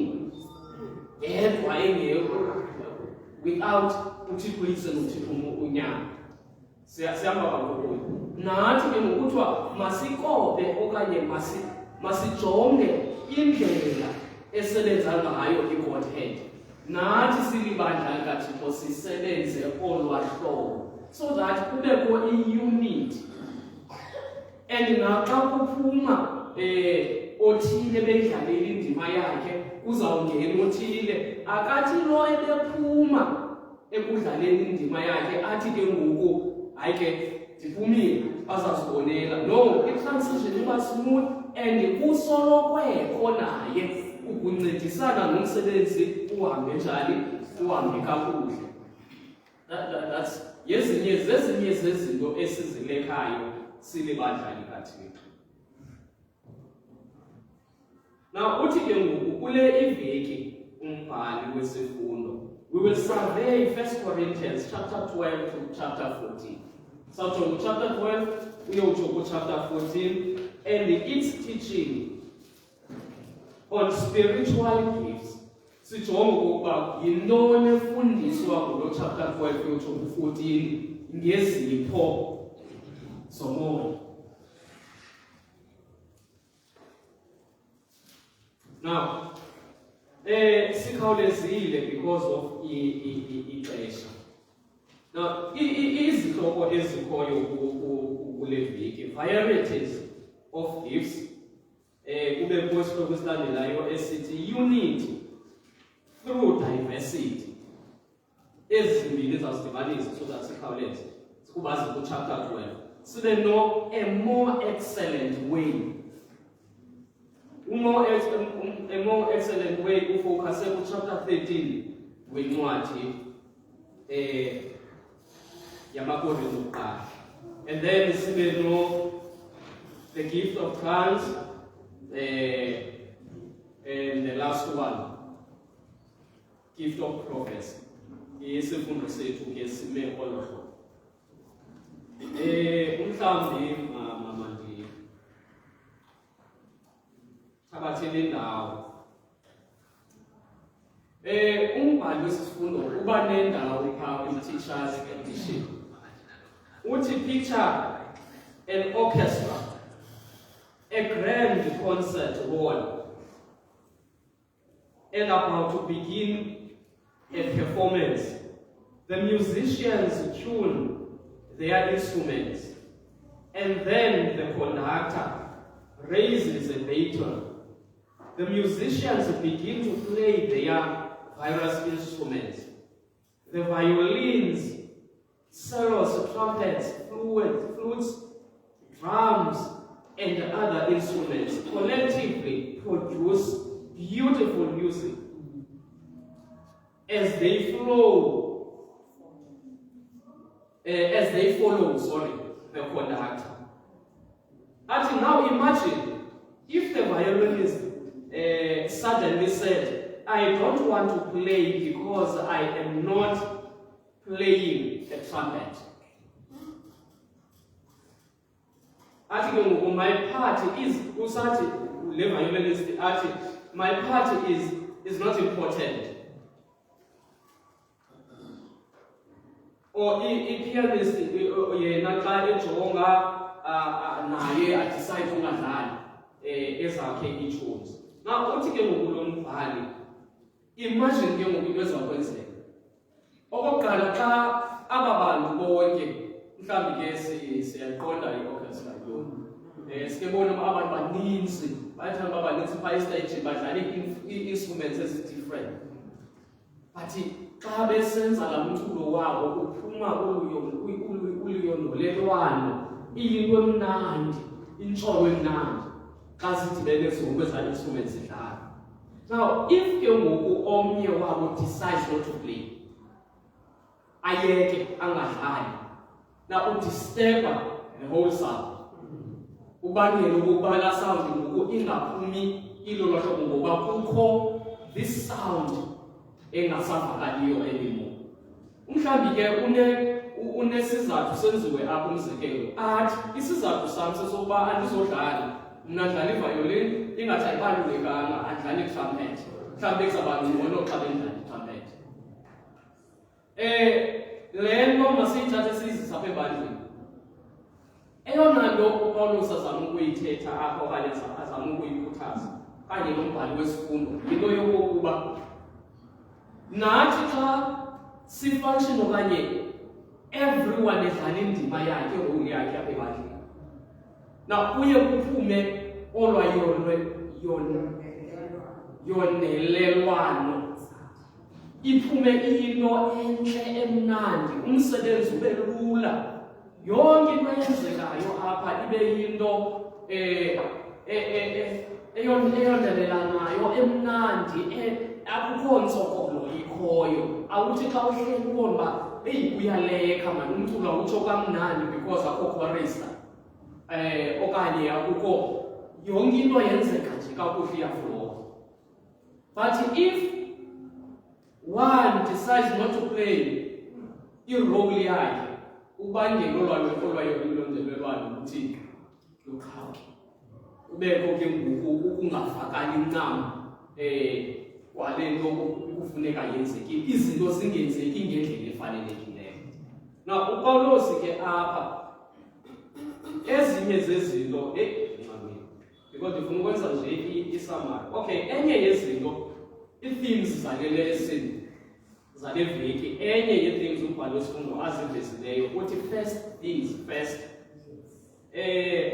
yedwa engekho without uThixo Uyise noThixo Unyana. Siyahamba kakhulu. Nathi ke ngokuthiwa masikope okanye masijonge indlela esebenza ngayo i-Godhead. Nathi silibandla likaThixo sisebenze olwahlobo so that kubekho i-unity. And naxa kuphuma othile beyidlalile indima yakhe, kuzawungena othile akathi lo ebephuma ekudlaleni indima yakhe athi ke ngoku hayi ke ndiphumile bazazibonela. No, i-transition iba smooth and kusolokwekho naye ukuncedisana nomsebenzi uhambe njani, uhambe kakuhle. That's zezinye zezinto esizilekayo silibandla likaThixo. Now uthi ke ngoku kule iveki umbhali wesifundo, we will survey 1 Corinthians chapter 12 to chapter 14. So from chapter 12 we will to chapter 14 and its teaching on spiritual gifts. Sijonga ukuba yintoni efundiswa kulo chapter 12 to 14 ngezipho zomoya. Now, sikhawulezile because of ixesha. Now, izihloko ezikhoyo kule veki, varieties of gifts. Kube kusihloko kwesilandelayo esithi unity through diversity. Ezimbili zasidibanisa so that sikhawuleze. Sikubazi ku chapter 12. Sibe no a more excellent way. A more excellent way ufocus ku chapter 13 wencwadi yamaKorinte okuqala. And then sibe no the gift of tongues, and the last one, gift of prophecy. Isifundo sethu ke sime ololo. Umhlambi mama ndi thabathele indawo. Umbhali wesifundo uba nendawo phaa kwi-teachers edition. Uthi picture an orchestra, a grand concert hall, and about to begin a performance. The musicians tune their instruments, and then the conductor raises a baton. The musicians begin to play their various instruments. The violins, cellos, trumpets, flutes, drums, and other instruments collectively produce beautiful music as they follow the conductor. And now imagine if the violinist suddenly said, I don't want to play because I am not playing a trumpet. My part is my part is not important. Or a pianist naye decide ungadlali ezakhe itunes. Now uthi ke ngokulo mbhali imagine ke ngoku ezakwenzeka. Okokuqala xa aba bantu bonke mhlawumbi ke siyaqonda i-orchestra yona. Sikebona abantu baninzi bayathanda uba baninzi phaa estage badlala ii-instruments ezi-different. But xa besenza la mculo wabo kuphuma uluyondolelwano, iyinto emnandi, intsholo emnandi xa zidibene zonke ezaa instruments zidlala. Now if ke ngoku omnye wabo decides not to play, ayeke angadlali, now udisturba the whole sound. Ubangela ukuba la sound ngoku ingaphumi ilo hlobo ngoba kukho this sound engasavakaliyo anymore. Mhlawumbi ke unesizathu senziwe apho umzekelo. Athi isizathu sami sesokuba andizodlala. Mna ndidlala iviolin, ingathi ayibalulekanga, andidlala i-trumpet. Mhlawumbi kuzawuba ngcono xa bendidlala i-trumpet. Le nto masiyithathe siyizise apha ebandleni. Eyona nto uPawulos azama ukuyithetha apha okanye azama ukuyikhuthaza kanye nombhali wesifundo yinto yokokuba nathi xa sifunction okanye everyone edlala indima yakhe role yakhe apha ebandleni. Now kuye kuphume yonelelwano, iphume into entle emnandi, umsebenzi ube lula. Yonke into eyenzekayo apha ibe yinto eyondelelanayo emnandi, akukho ntsokolo ikhoyo. Awuthi xa uhleli ubona uba kuyaleka mani umculo awutsho kamnandi because akho chorister. Okanye akukho yonke into yenzeka nje kakuhle iyaflowa. But if one decides not to play irole yakhe, ubangelo olwayolondelelwano ukuthi luqhawuke. Kubekho ke ngoku ukungafakani ncam kwale nto kufuneka yenzekile, izinto zingenzeki ngendlela efanelekileyo. Now uPawulos ke apha ezinye zezinto because ndifuna ukwenza nje i-summary. Okay, enye yezinto i-themes zale lesson zale veki, enye ye-themes umbhali wesifundo azivezileyo uthi first things first.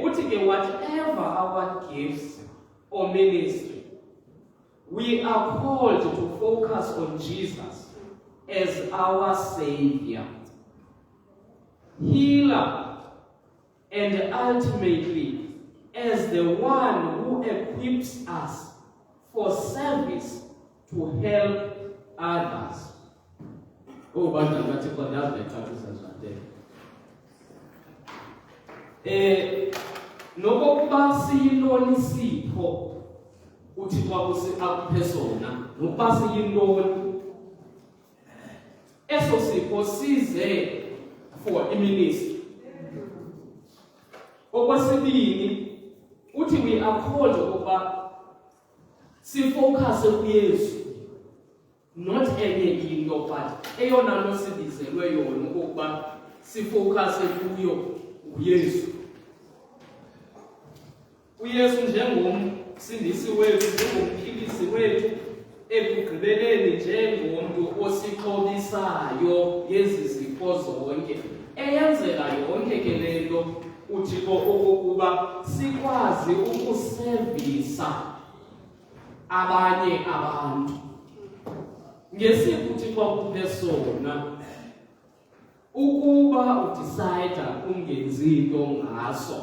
uthi ke whatever our gifts or ministry, we are called to focus on Jesus as our Savior, healer, and ultimately as the one who equips us for service to help others. Oh, but that's nokuba siyintoni sipho uThixo akuphe sona, nokuba siyintoni eso sipho size for iministry. Okwesibini uthi we are called ukuba sifocus kuYesu, not enye into, but eyona nto sibizelwe yona ukuba sifocus kuyo uYesu. uYesu njengomsindisi wethu, njengomphilisi wethu, ekugqibeleni njengomntu osixhobisayo yezi zipho zonke, eyenzela yonke ke le nto uThixo okokuba sikwazi ukusevisa abanye abantu. Ngesipho uThixo akuphe sona, ukuba udecide ungenzi into ngaso,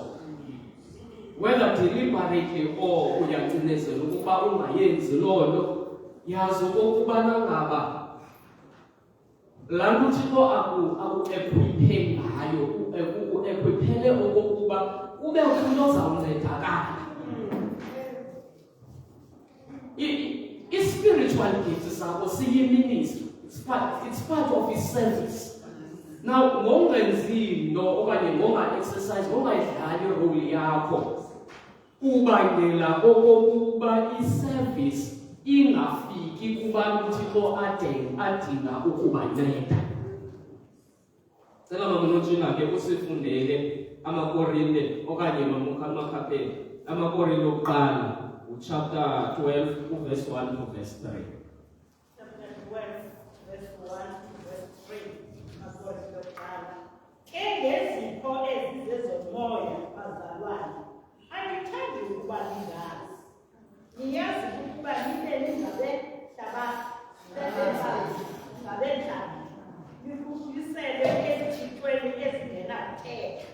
whether deliberately or uyacinezela ukuba ungayenzi loo nto, yazi okokubana ngaba laa nto uThixo aku-ekwiphe ngayo, ekwiphele okokuba kube umntu ozawuncedakala. I-spiritual gifts zakho siyi-ministry, it's part of his service. Now, ngongenzi into okanye ngonga-exercise, ngongayidlali irole yakho, ubangela okokuba i-service ingafiki kubantu uThixo adinga ukubanceda. Cela mama Notshina ke usifundele amaKorinte okanye amaKhapeli, amaKorinte okuqala chapter 12 verse 1 to verse 3. Chapter 12 verse 1 to verse 3. AmaKorinte okuqala. Ngezipho ezizezomoya bazalwane, andithandi ukuba ningazi. Niyazi ukuba nibe ngabendlala, nikhuphisele ezithixweni ezingenamthetho,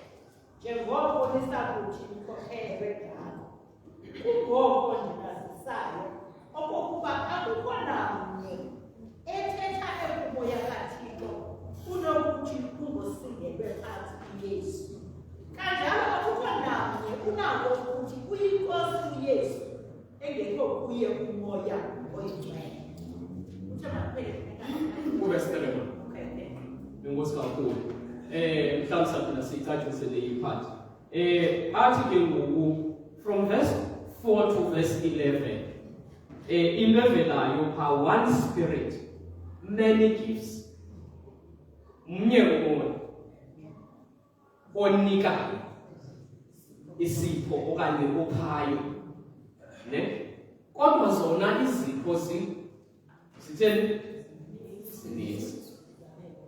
njengoko nisakuthi nikhokhelwe ngalo. Kungoko ndinazisayo okokuba akukho namnye ethetha ekumoya kaThixo kunokuthi kungosingelwe phantsi kuYesu. Kanjalo akukho namnye unako ukuthi uyinkosi uYesu engekho kuye umoya oyingcwele. Verse 3. Inkosi kakhulu. Mhlawumbe saphinde siyicacise le part. Athi ke ngoku from verse 4 to verse 11. Ilevelayo pha one spirit, many gifts. Mnye umoya onikayo isipho okanye ophayo, ne? Kodwa zona izipho zitheni zininzi.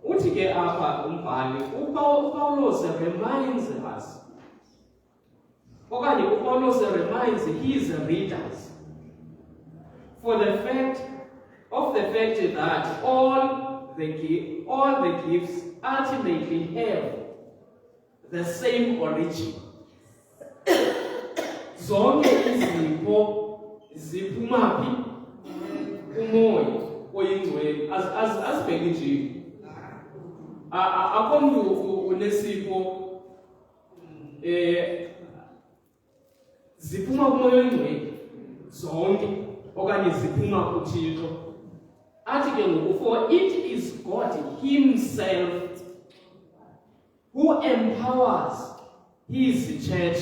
Uthi ke apha umbhali uPawulos reminds us, okanye uPawulos reminds his readers for the fact that all the gifts ultimately have the same origin. Zonke izipho ziphuma phi? Umoya oyingcwele. Azibheke nje. Akho mntu unesipho ziphuma kumoya oyingcwele zonke okanye ziphuma kuThixo. Athi ke ngoku, for it is God himself who empowers his church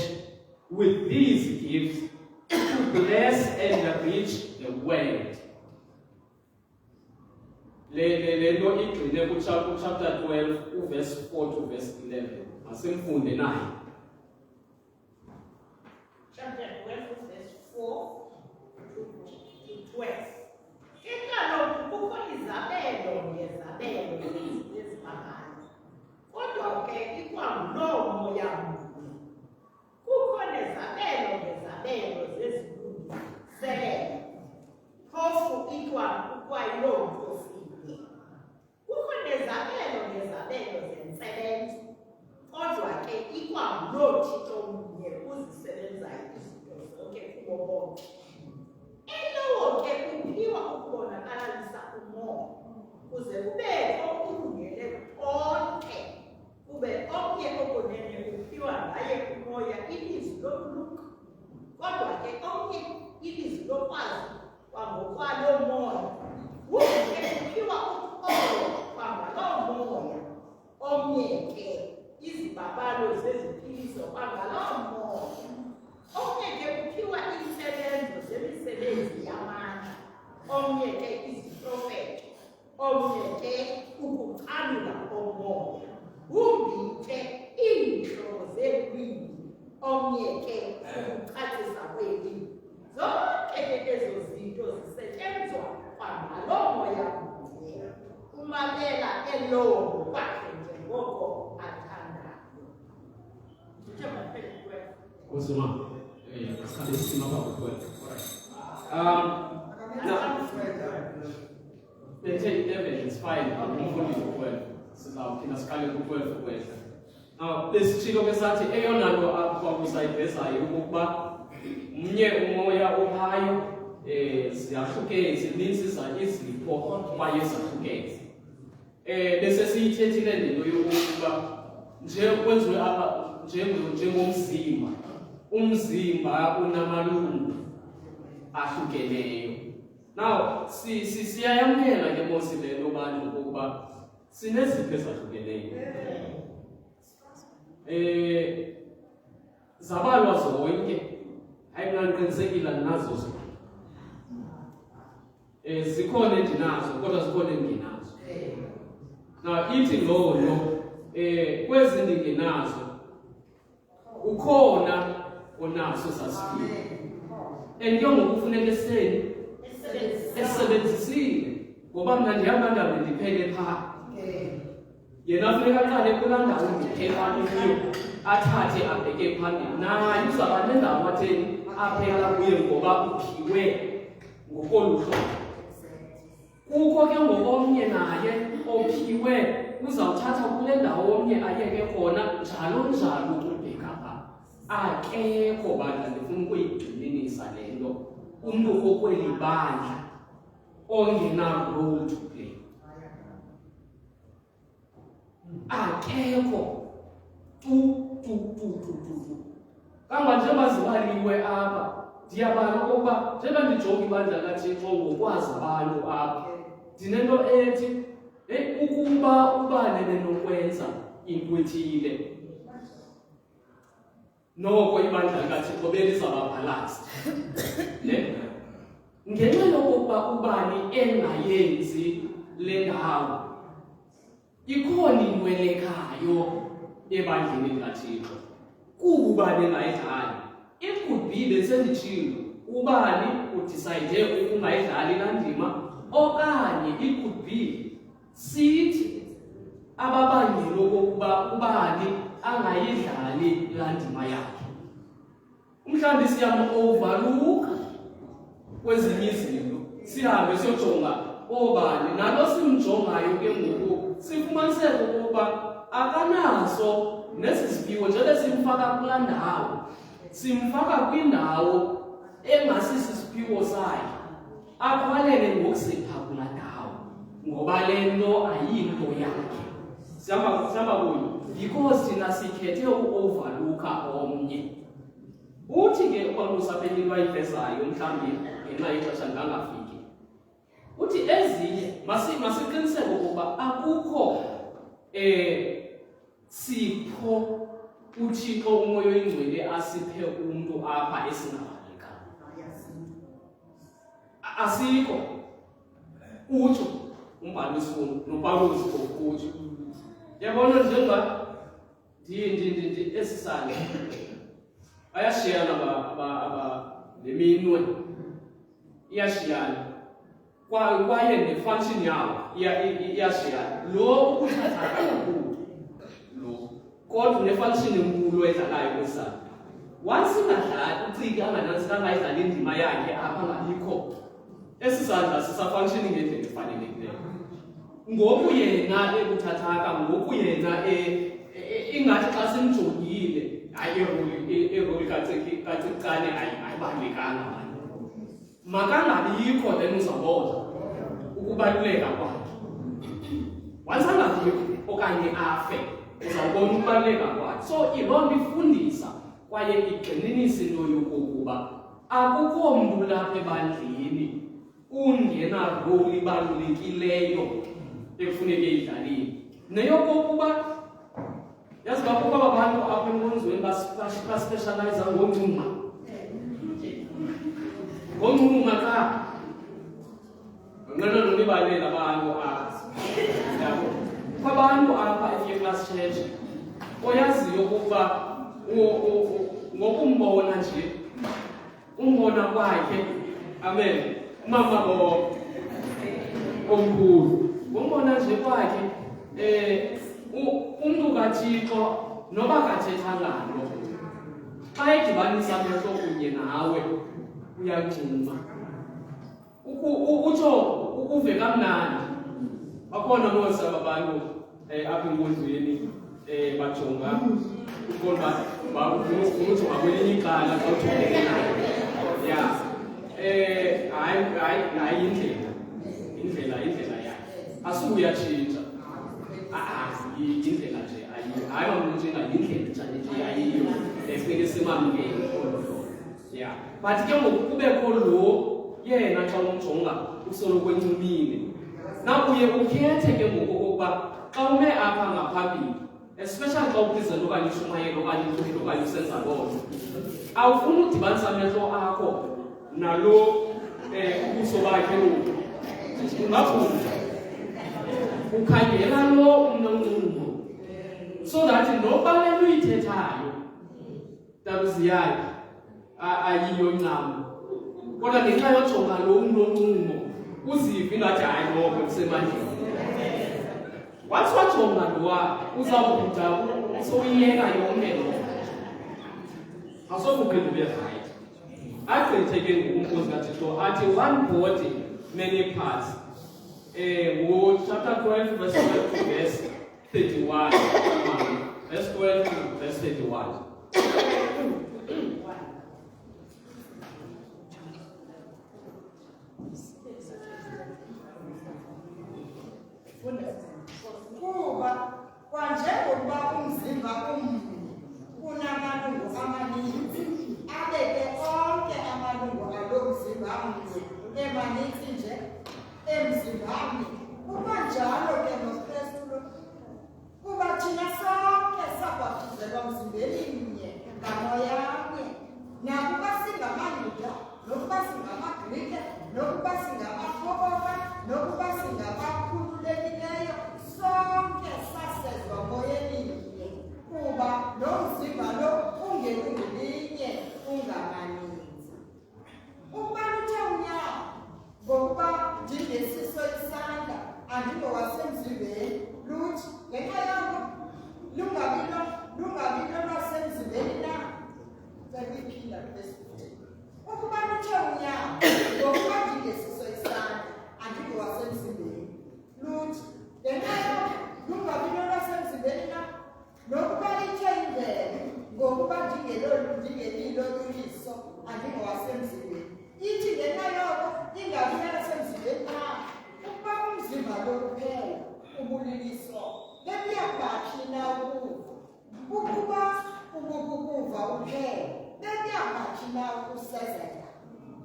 with these gifts to bless and reach the world. Le nto igcine kuchapter 12 verse 4 to verse 11. Masimfunde naye. Chapter 12 verse 4 to 12. Kaloku kukho izabelo ngezabelo ezibangana, kodwa ke ikwanguloo moya mnye kibo bonke. Elowo ke kuphiwa ukubonakalisa umoya, kuze kubekho ukulungele konke. Kube omnye okunene kuphiwa ngaye umoya ilizwi lobuluko, kodwa ke omnye ilizwi lokwazi kwangokwalo moya. Ke kuphiwa ukholo kwangaloo moya, omnye ke izibabalo zeziphiliso kwangaloo moya. Omnye ke kuphiwa iinsebenzo zemisebenzi yamandla, omnye ke iziprofethi, omnye ke ukucamla komoya, kumbi ke iintlobo zeelwimi, omnye ke ukucacisa kweelwimi. Zonke ke ezo zinto zisetyenzwa kwangaloo moya mnye, umalela elowo ngokwakhe njengoko athandayo. Ndithe maphendule. Kusima. Sikhathi sima kakhulu. Bethe 11 is fine, umfundi ku-12. Sizawuphinda siqale ku-12 kwethu. Now, lesitshilo ke sathi eyona nto kwakusayivezayo ukuba mnye umoya ohayo ziyahlukene, zininzi izipho kwaye zahlukene. Bese siyithethile lento yokuba nje kwenziwe apha njengomzimba. Umzimba unamalungu ahlukeneyo. Now siyayamkela ke mose lento bantu ukuba sinezipho ezahlukeneyo. Zabalwa zonke, hayi mina ngiqinisekile nazo zonke. Zikhona endinazo kodwa zikhona engenazo. Now ithi lowo kwezi ndingenazo ukhona onaso sasiphiwe. And ngokufuneka esebenzisile ngoba mna ndihamba ndawo ndiphele phaa. Yena funeka aqale kulaa ndawo ndiphela kuyo athathe abheke phambili. Naye uzawuba nendawo atheni aphela kuyo ngoba uphiwe ngokolu hlobo. Kukho ke ngokomnye naye ophiwe uzawuthatha kule ndawo omnye ayeke khona njalo njalo ukubheka phaa. Akekho bandla ndifuna ukuyigxininisa le nto umntu okweli bandla ongena-role to play. Akekho tu. Kangwa njengoba zibaliwe apha, ndiyabala okokuba njengoba ndijonga ibandla kaThixo ngokwazi abantu apha, ndinento ethi ukuba ubani nenokwenza into ethile, noko ibandla likaThixo belizaba balanced. Ngenxa yokokuba ubani engayenzi le ndawo, ikhona inwelekayo ebandleni likaThixo kuba bengayidlali. It could be besenditshilo ubani udicide ukungayidlali laa ndima, okanye it could be sithi ababangela okokuba ubani angayidlali laa ndima yakhe. Mhlawumbi siyam-overlooka kwezinye izinto, sihambe siyojonga obani, nalo simjongayo ke ngoku sifumaniseke ukuba akanaso nesi siphiwo njele simfaka kulaa ndawo. Simfaka kwindawo engasisisiphiwo sakhe, akhwalele ngokusipha kulaa ndawo ngoba le nto ayinto yakhe. Sihamba kuyo because thina sikhethe uku-overlooka omnye. Uthi ke kwalusaphelelwa ivezayo mhlawumbi ngenxa yexesha ngangafiki, uthi ezinye masiqiniseke ukuba akukho sipho uThixo umoya oyingcwele asiphe umntu apha esingabalekanga. Asikho. Utsho umbhalo wesifundo noPawulos utsho. Yabona njengoba esisana bayashiyana leminwe iyashiyana kwaye nefunction yawo iyashiyana. Lo ukuthatha kakhulu lo kodwa nefunction enkulu edlalayo kwesana. Once ingadlali ucike angayidlali indima yakhe apha ngabikho, esi sandla sisafunctioning ngendlela efanelekileyo. Ngoku yena ebuthathaka, ngoku yena ingathi xa simjongile hayi iroli kacicane ayibalulekanga manje. Makangabikho then uzabona ukubaluleka kwakhe. Once angabikho okanye afe, uzawubona ukubaluleka kwakhe. So iloo nto ifundisa kwaye igxininisa into yokokuba akukho mntu lapha ebandleni ungena role ibalulekileyo ekufuneke idlalile. Neyokokuba yazi uba kukho abantu apha enkonzweni baspeshalayiza ngoncuma. Ngoncuma qha. Ngena nolibalela abantu apha. Yabo. Kwabantu apha eFirst Church oyaziyo ukuba ngokumbona nje umbona kwakhe, amen, umama omkhulu umbona nje kwakhe umntu kaThixo noba kathethanga nto xa edibanisa amehlo kunye nawe uyancuma utsho uve kamnandi. Bakhona mos abantu apha enkonzweni bajonga ukuba ujonga kwelinye icala xa ujongene nayo. Ya hayi indlela yakhe asikuyatshintsha. Indlela nje hayi mamntshinga yindlela nje ayiyo efuneke simamkele olo. Ya but ke ngoku kubekho lo yena xa umjonga usoloko encumile. Nakuye ukhethe ke ngoku okokuba xa ume apha ngaphambili, especially xa uphezela okanye ishumayelo okanye intlungu okanye usenza loo nto, awufuni udibanisa amehlo akho nalo ubuso bakhe obu. Ungaphuma ukhangela lo umnoncumo so that noba le nto uyithethayo taluziyayo ayiyo ncam, kodwa ngenxa yojonga lo umnoncumo uzive ingathi hayi noko kusemandleni. Once wajonga lowa uzawukuda sowuyiyeka yonke lo asokuphinde ube right. Agqithe ke ngoku uNkosi kaThixo athi one body many parts. Chapter 12 verse 12 to verse 31. Verse 12 to verse 31. Kuba kwanjengokuba umzimba unamalungu amaninzi, abeke onke amalungu alo mzimba emaninzi nje emzimbeni, kubanjalo ke noKristu lo. Kuba thina sonke sabhaptizelwa mzimbeni mnye ngamoyanye, nakuba singamaYuda, nokuba singamaGrike, nokuba singamakhoboka, nokuba singabakhululekileyo, sonke sasezwa moyeni mnye, kuba lo mzimba lo ungelinye ungamaninzi. Ukuba luthe unyawo ngokuba ndingesiso isandla andingowasemzimbeni, luthi ngenxa yako lungabi lolwasemzimbeni na. Sekuyiphinda kwesibili. Ukuba luthe unyawo ngokuba ndingesiso isandla andingowasemzimbeni, luthi ngenxa yako lungabi lolwasemzimbeni na. Nokuba lithe indlebe ngokuba ndingelilo uliso andingowasemzimbeni, ithi ngenxa yoko ingabi lolwasemzimbeni na. Ukuba umzimba lo kuphela ubuliliso, bebuyaphi na ukuva? Ukuba ukuva uphela, bebuyaphi na ukusezela?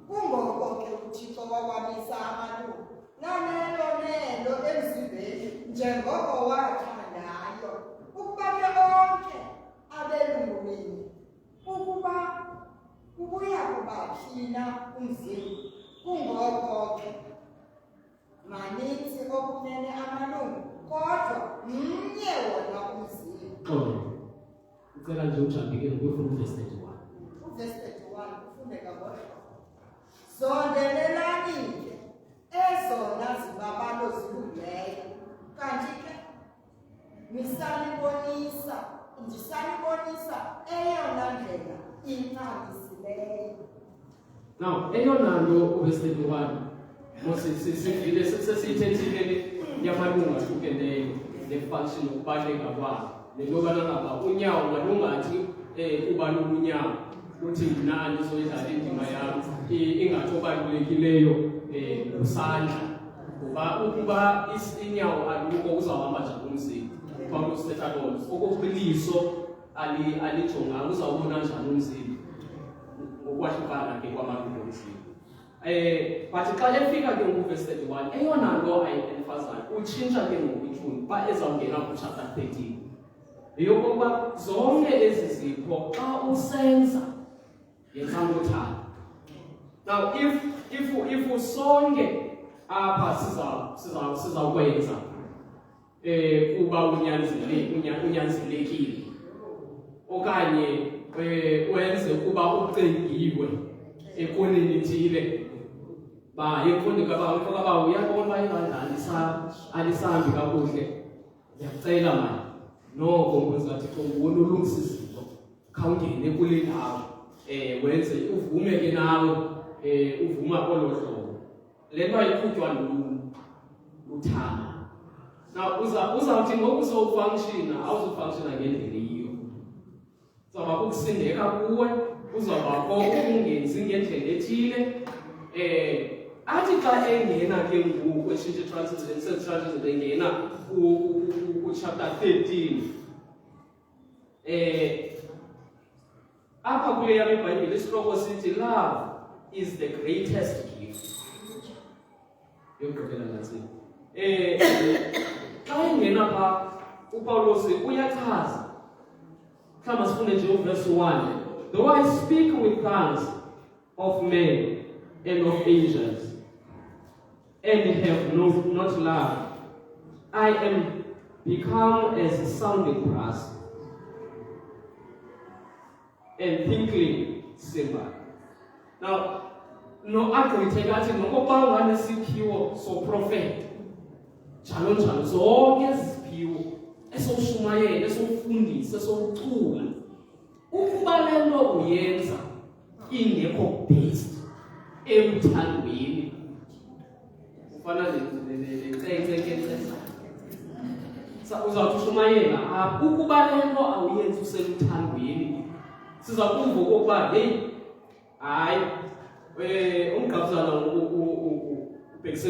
Kungoko ke uThixo wawabisa amalungu nelo emzimbeni njengoko wathandayo, ukuba ke onke abelungu ukuba ubuya kubaphi na umzimba. Kungoko ke maninzi okumele amalungu, kodwa mnye wona umzimba. Ucela nje ujambike ngokufunda uverse 31. Uverse 31 ufundeka kodwa. Zondelelani ke ezona zibabalo zilungileyo, kanti ke ndisanibonisa eyona ndlela incamisileyo. Now, eyona nto uverse 31 mosisivile sesiyithethile yamalungu ahlukeneyo nefunction yokubaluleka kwawo, nento yobana ngaba unyawo malungathi kuba lolunyawo uthi mna andizoyidlala indima yam ingathi obalulekileyo usandla kuba ukuba inyawo aluko uzawuhamba njani umzimba. uPawulos uthetha loo nto okokuliso alijonganga uzawubona njani umzimba ngokwahlukana ke kwamalungu omzimba. But xa efika ke ngoverse 31 eyona nto ayi-emfazayo utshintsha ke ngokwithuni xa ezawungena kuchapter 13 yokokuba zonke ezi zipho xa usenza yenza ngothando. Now if sonke apha sizawukwenza kuba unyanzelekile okanye wenze kuba ucengiwe ekoneni ithile ekhonikaba uyabona uba ibandla alisambi kakuhle, ndiyakucela mani noko nkosingathixo nguwona ulungisa izinto khawungene kule ndawo wenze uvume ke nawe uvuma kolo hlobo le nto ayiqhutywa luthando. Now uzawuthi ngoku uzowufunkshina awuzufunkshina ngendlela eyiyo, uzawuba kukusindeka kuwe, uzawubakho ukungenzi ngendlela ethile. Athi xa engena ke ngoku kweshintshe translation engena kuchapter 13 apha kule yam iBhayibhile isihloko sithi love is the greatest gift. Yogqibela nantsi xa engena pha uPawulos uyachaza mhlawumbi sifunde nje uverse 1, though I speak with tongues of men and of angels and have not love, I am become as a sounding brass and tinkling cymbal. Now, no agrithe athi nokuba unganesiphiwo soprofeta njalo njalo zonke iziphiwo esowushumayela esowufundisa esowucula, ukuba le nto uyenza ingekho based emthandweni ufana uzawuthi ushumayela apha, ukuba le nto awuyenzi usemthandweni siza kuva okokuba heyi hayi umgqabuzana ubhekise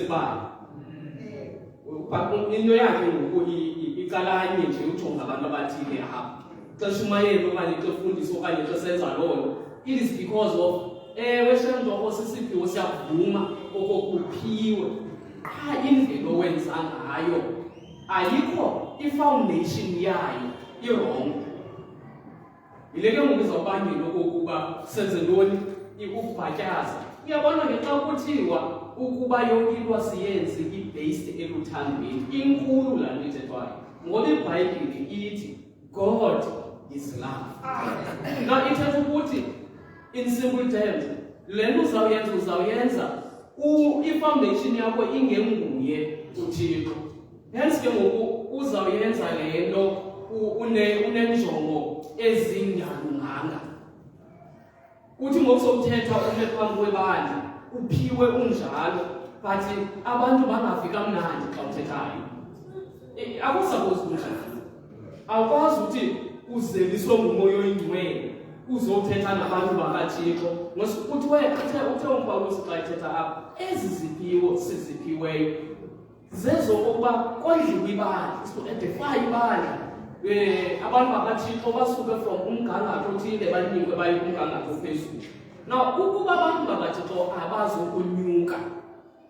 kubani into yakhe ngoku icalanye nje ujonga abantu abathile apha xa shumayela okanye xa ufundisa okanye xa senza loo nto. It is because of weshentoko sisiphiwo siyavuma okokuphiwe qha indlela owenza ngayo ayikho ifoundation yayo irong. Yile ke ngoku izawubangela okokuba senze ntoni ukubhatyaza. Uyabona ke xa kuthiwa ukuba yonke into asiyenzi i-based eluthandweni inkulu laa nto ithethwayo, ngoba iBhayibhile ithi God is love. Now ithetha ukuthi in simple terms le nto uzawuyenza ifoundation yakho ingenguye uThixo. Hence ke ngoku uzawuyenza le nto unenjongo ezingalunganga. Uthi ngoku sokuthetha ume phambi kwebandla uphiwe unjalo but abantu bangafika mnandi xa uthethayo. Akusaphose kunjalo. Awukwazi ukuthi uzeliswe ngumoya oyingcwele uzothetha nabantu bakaThixo. Uthe uPawulos xa ethetha apha ezi ziphiwo siziphiweyo zezokokuba kondliwe ibandla, edify ibandla. Abantu bakaThixo basuke from umgangatho othile banikwe baye kumgangatho ophezulu. Now ukuba abantu bakaThixo abazukunyuka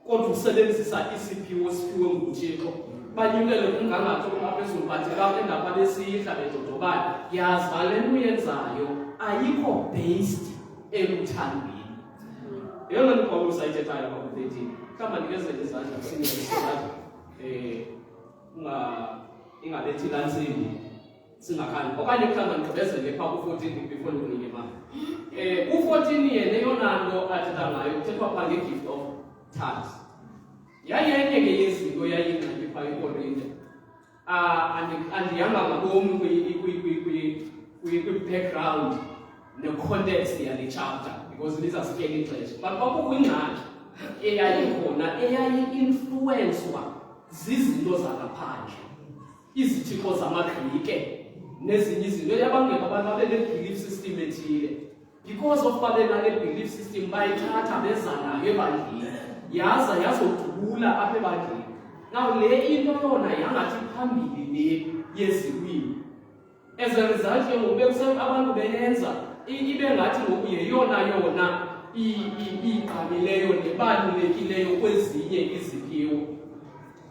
kodwa usebenzisa isiphiwo siphiwe nguThixo banyukele kumgangatho ophezulu bathi baphendapha besihla bedodobana, yazi ngale nto uyenzayo ayikho based eluthandweni. Yeyona nto uPawulos ayithethayo apha ku-13. Mhlawumbi ndikezele izandla singeisizathu ingabethi laa ntsimbi singakhali okanye mhlawumbi ndigqibezele phaa ku-14 before ndikunike imali. U-14 yena eyona nto athetha ngayo kuthethwa phaa nge-gift of tongues. Yayenye ke yezinto yayingxaki phaa eKorinte. Andihamba ngabomi kwi-background ne-context yale chapter because lisasityela ixesha, but kwakukwingxaki eyayikhona eyayi-influenswa zizinto zangaphandle, izithixo zamaGrike nezinye izinto eyabangela abantu babe ne-belief system ethile. Because of babe nale belief system bayithatha beza nayo ebandleni yaza yazodubula apha ebandleni. Now le into yona yangathi phambili le yezilwimi. As a result ke ngoku bekusebe abantu beyenza ibe ngathi ngoku yeyona igqamileyo nebalulekileyo kwezinye iziphiwo.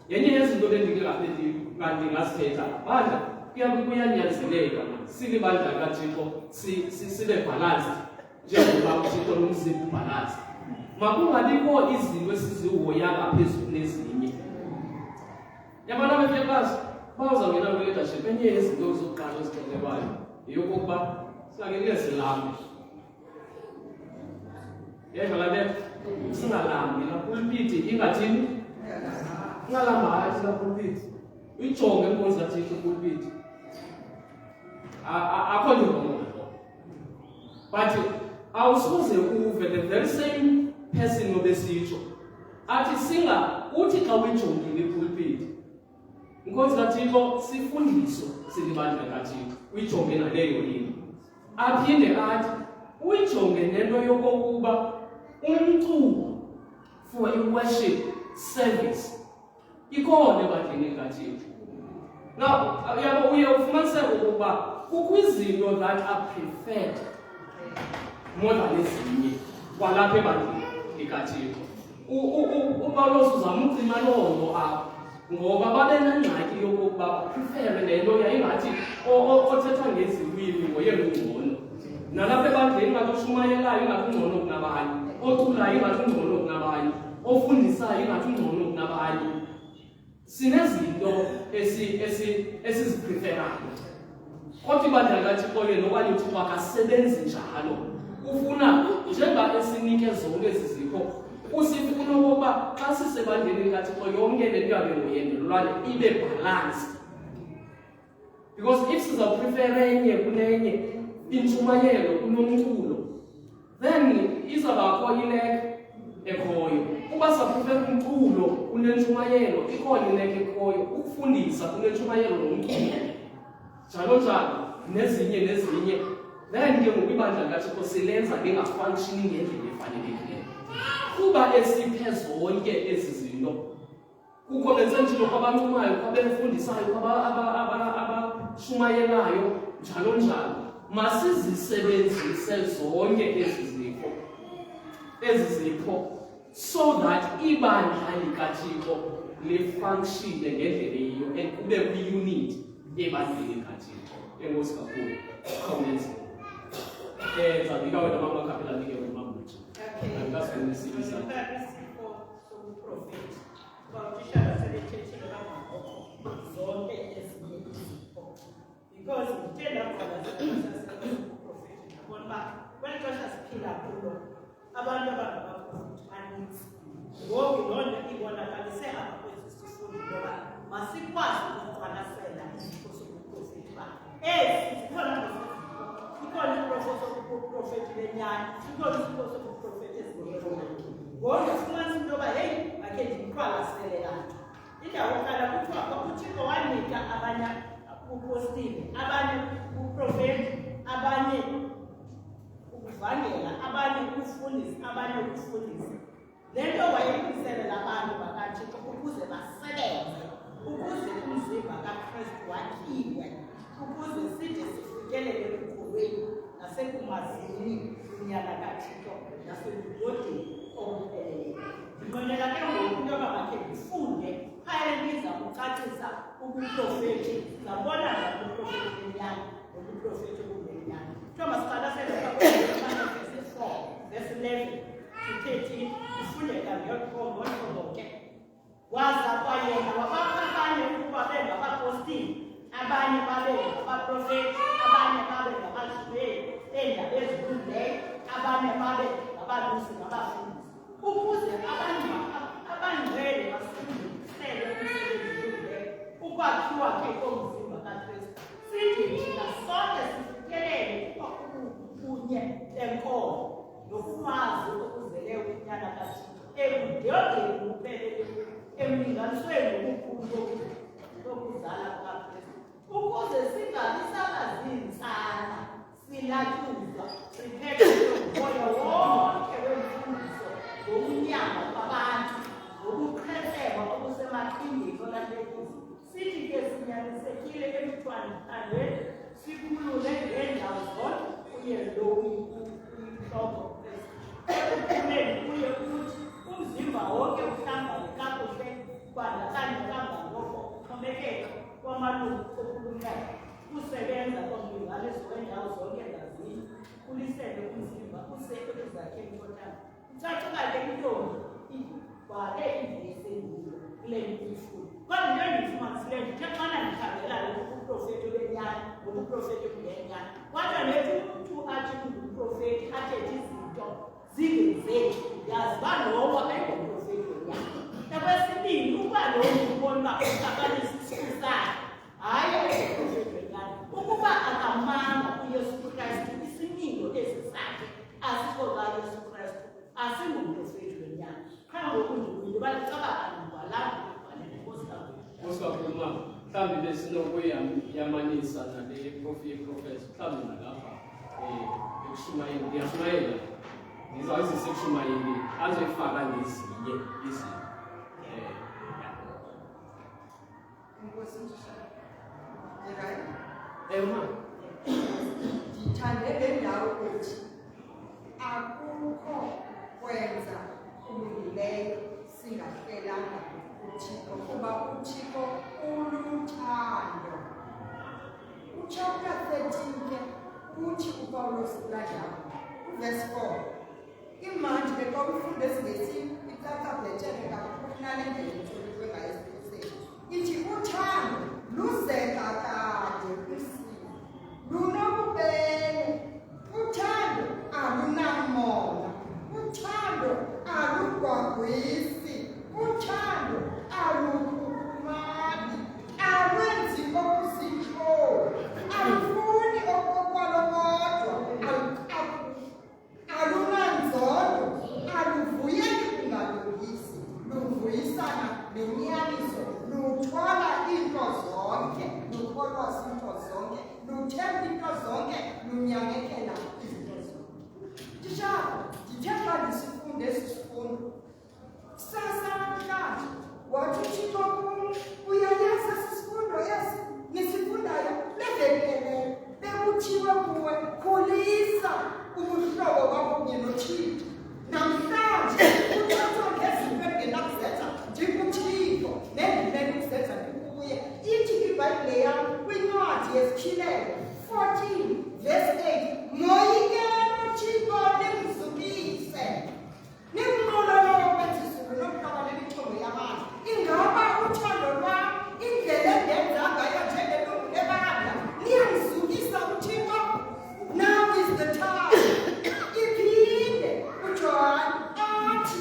Yenye yezinto bendingazithetha bandla kuyanyanzeleka silibandla kaThixo sibe balanced njengoba uThixo nomzimba ubalanced. Makungabikho izinto esizihoya ngaphezulu nezinye. Yabona befikazi bawuzangena kwi-leadership enye yezinto zokuqala ezixelelwayo yeyokokuba singeke silambe. Yeva la nto singalambi la pulpit ingathini ngalamba hayi la pulpit uyijonge inkonzo kaThixo pulpit akho nto ngoko. But awusoze uve the very same person obesitsho athi uthi xa uyijongile ipulpit inkonzo kaThixo sifundiso silibandla kaThixo uyijonge naleyo into. Aphinde athi uyijonge nento yokokuba umculo for a worship service ikhona ebandleni kaThixo. Now yabo uye ufumaniseke ukuba kukho izinto that are preferred more than ezinye kwalapha ebandleni kaThixo. uPawulos uzama ucima loo nto apha ngoba babe nengxaki yokokuba baprefere le nto yayingathi othetha ngezilwimi ngoyena ungcono. Nalapha ebandleni ingathi oshumayelayo ingathi ungcono kunabanye, oculayo ingathi ungcono kunabanye, ofundisayo ingathi ungcono kunabanye. Sinezinto esizipreferayo. Kodwa ibandla kaThixo yena okanye uThixo akasebenzi njalo. Ufuna njengoba esinike zonke ezi zipho usifuna ukuba xa sisebandleni kaThixo yonke le nto yabe ngoyendelelwane ibe balanced. Because if sizaprefera enye kunenye intshumayelo kunomculo then izabakho ileke ekhoyo. Uba saprefera umculo kunentshumayelo ikhona ileke ekhoyo. Ukufundisa kunentshumayelo nomculo njalo njalo nezinye then ke ngoku ibandla kaThixo silenza lingafunctioni ngendlela efanelekileyo. Kuba esiphe zonke ezi zinto kukho bentsentshilo kwabancumayo kwabefundisayo abashumayelayo njalo njalo masizisebenzise zonke ezi zipho so that ibandla likaThixo lifunctione ngendlela eyiyo and kube kwi-unit ebandleni kaThixo. Enkosi kakhulu. Comments. Zabika wena mama kapela nike wena mbuthi. Angikasinisibisa. Isifo sobuprofeti. Bawutishara sebethethile kangako zonke ezinye izifo. Because ngithanda khona sobuprofeti ngibona uba kweli xesha siphila kulo abantu abangabaprofeti baninzi. Ngoku loo nto ibonakalise apha kwesi sifundo intoba masikwazi ukuqwalasela isifo sobuprofeti uba zikhona uprofeti benyani, ikhona isifo sobuprofeti ezibonelela. Ngoku sifumanisa into yoba heyi makhe ndiyiqwalasele laa nto. Indawo yokuqala kuthiwa uThixo wanika abanye ubupostile, abanye uprofeti, abanye ukuvangela, abanye ukufundisa, abanye ukufundisa. Le nto wayeyilungiselela abantu bakaThixo ukuze basebenze, ukuze umzimba kaKristu wakhiwe, ukuze sithi sifikelele ekukhulweni nasekumazini unyana kaThixo nasekudodeni okupheleleyo. Ndinqwenela ke ngoku into yoba makhe ndifunde phaya ndiza kucacisa ubuprofeti, zabona ubuprofeti benyani nobuprofeti obubenyani. Kuthiwa masiqalasele verse 4, verse 11 to 13 ifundeka ngehlobo ke. Waza kwayena wabapha abanye ukuba bengabapostili, abanye babe ngabaprofeti, abanye babe ngabashumeli beendaba ezilungileyo, abanye babe ngabalusi nabafundisi, ukuze abangcwele basindisele umsebenzi olungileyo, ukwakhiwa ke komzimba kaKristu. Sithi thina sonke sifikelele kunye enkolo nokumazi okuzele unyana kaThixo ekudodeni uphelele emlinganisweni okukhulu lokuzala kukaKristu, ukuze singabi silatyuzwa, siphethwe ngumoya wonke wemfundiso ngokunyanga kwabantu, ngokuqhekeka okusemaqhingeni olandelizwe. Sithi ke sinyanisekile emthwandweni, sikhulume ngeendawo zonke kuye lo uyinhloko ekuphumeni kuye ukuthi umzimba wonke uhlangane kakuhle kubandakanya kangangoko uxhomekeka kwamalungu okhulumayo, kusebenza komlinganiso wendawo zonke ngazini, kulisele umzimba useke ezakheni kontanga. Kucacuka-ke intombi ibhale ivesi engulo kule mifula. Kodwa into endiyifumanisileyo ndithe xana ndikhangela ubuprofethi benyani nobuprofethi bungenyani, kodwa nethi umntu athi ungumprofethi athethe izinto zingenzeki, yazi uba lowo ayingoprofethi wenyani. Okwesibini, ukuba lowo ubona uba uxabanisa isisu sakhe, hayi ayingoprofethi wenyani. Ukuba akamanga uYesu Kristu isimilo esi sakhe asikho kaYesu Kristu, asingumprofethi wenyani. Qha ngoku ndikuyo balicabanga ngwalapho Osakuma, mhlawumbi besinokuyamanisa nale yeprofethi, mhlawumbi nalapha ekushumayeli, ndiyashumayela, ndizawuzisa ekushumayeli, azoyifaka nezinye izinto. Ma. Ndithande le ndawo ethi akukho kwenza kulungileyo singahlelanga uThixo, kuba uThixo uluthando. Uchapter 13 ke uthi uPawulos kanjalo, verse 4. Imandi ke xa ufunda esiNgesi ithatha bhetele kakhulu nale ndlela itholikwe ngayo esiXhoseni. Ithi uthando luzeka kade kwisimo, lunobubele, uthando alunamona, uthando alugwagwisi, uthando alukhulumabi, alwenzi okuzihloli, alufuni okokwalo kodwa, alunanzondo, aluvuyeli kungalungisi, luvuyisana nenyaniso, luthwala into zonke, lukholwa zinto zonke, luthemba into zonke, lunyamekela izinto zonke. Tishara, ndithetha ndisifunde esi sifundo. Kusasa namhlanje wathi uThixo kum, uyayazi esi sifundo esi nisifundayo levenkeleyo, bekuthiwe kuwe khulisa ubuhlobo bakho kunye noThixo. Namhlanje uthathwa ngezinto endingakuzenza ndikuThixo nendimele ukuzenza ndikuye. Ithi iBhayibhile yam kwincwadi yesityhilelo 14 verse 8, moyikeni uThixo nimzukise, nimnqololele bezizulu nomhlaba nemithombo yamanzi. Ingaba uthando lwam, indlela endenza ngayo njengelungu lebandla, liyamzukisa uThixo? Now is the time. Iphinde uJohane athi,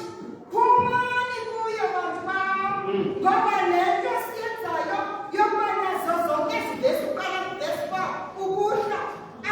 phumani kuyo bantu bam, ngoba le nto siyenzayo yokuba nazo zonke ezivesi uqala kuvesi uba ukuhla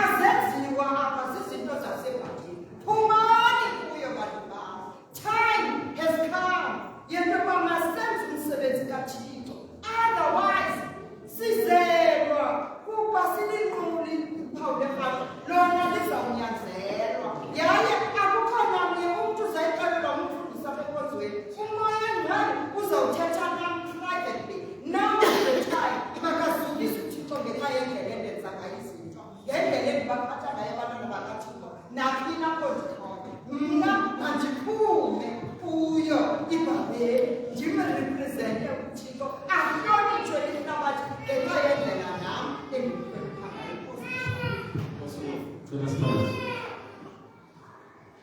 azenziwa apha zizinto zasebhadini. Phumani kuyo bantu bam. Time has come yento yokuba masenze umsebenzi kaThixo, otherwise sizelwa kuba silinquli iphawu lerhafu, lona lizawunyanzelwa. Yaye akukho namnye umntu uzayixelelwa ngumfundisi apha enkonzweni. Umoya engcwele uzawuthetha nam privately. Now is the time. Makazukise uThixo ngenxa yendlela endenza ngayo izinto, ngendlela endibaphatha ngayo abantwana bakaThixo, naphi na apho ndikhona. Mna mandiphume kuyo iBhabheli, ndimrepresente uThixo, ahlonitshwe lihlabathi ngenxa yendlela nam endikhwelipha ngayo.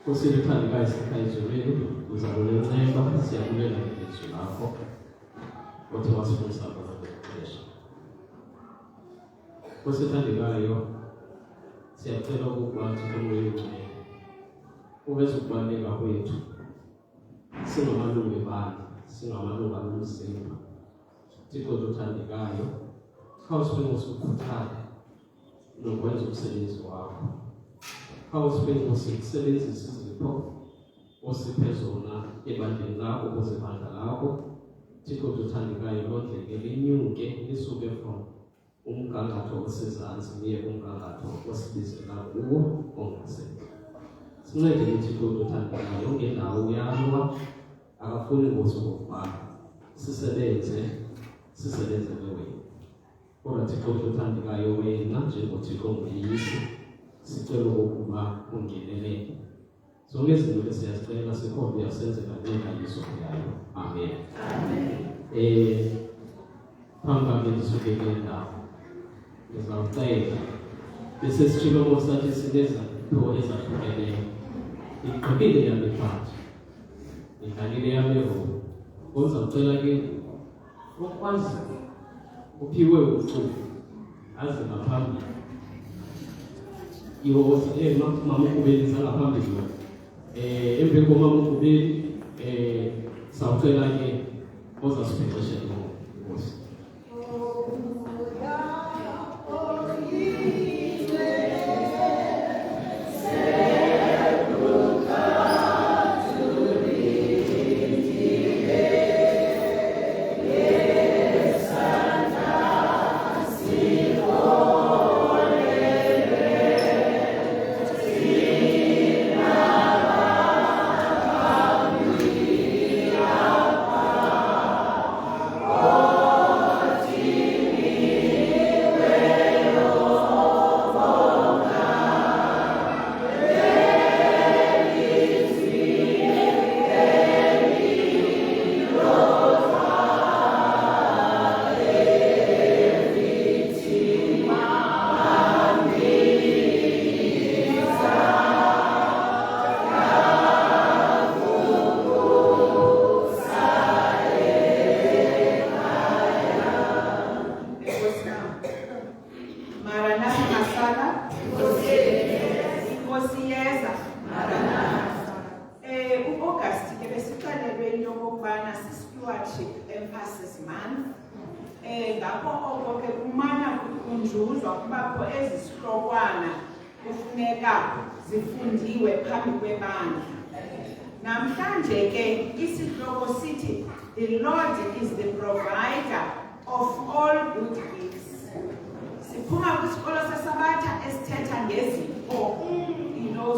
Nkosi elithandekayo sikhaya ezulwini, uzakulenceba siyabulela ngelizwi lakho othe wasifundisa khona ngexesha. Nkosi ethandekayo, siyacela ukuba Thixo Ngcwele uveze ukubaluleka kwethu singamalungu ebandla, singamalungu alomzimba. Thixo othandekayo, khawusiphe usukhuthale nokwenza umsebenzi wakho. Khawusiphe ukusebenzisa izipho osiphe zona ebandleni lakho, ukuze ibandla lakho Thixo othandekayo londleke linyuke lisuke from umgangatho osezantsi niye kumgangatho osibizela kuwo ongasekho. Sincede uThixo othandayo ngendawo uyalwa akafuni ngosokokubhala sisebenzele wena. Kodwa Thixo othandekayo wena njengoThixo nguyisi sicela ukuba ungenelele zonke izinto esiyazicela sikhona uyasenzela ngenkayiso yayo. Amen. Phambi ndisuke ngendawo ngizawucela bese sitshilo ngosathi sinezaphiwo ezahlukeneyo. Igqibile yami phansi idlalile yami eRoma ngizawucela ke okwazi uphiwe uculo aze ngaphambili ihosi mama uKubeli sangaphambili emveni komama uKubeli sawucela ke ozasibhexesha inkosi. Zifundiwe phambi kwebandla. Namhlanje ke isihloko sithi the Lord is the provider of all good gifts. Siphuma kwisikolo sesabatha esithetha ngezipho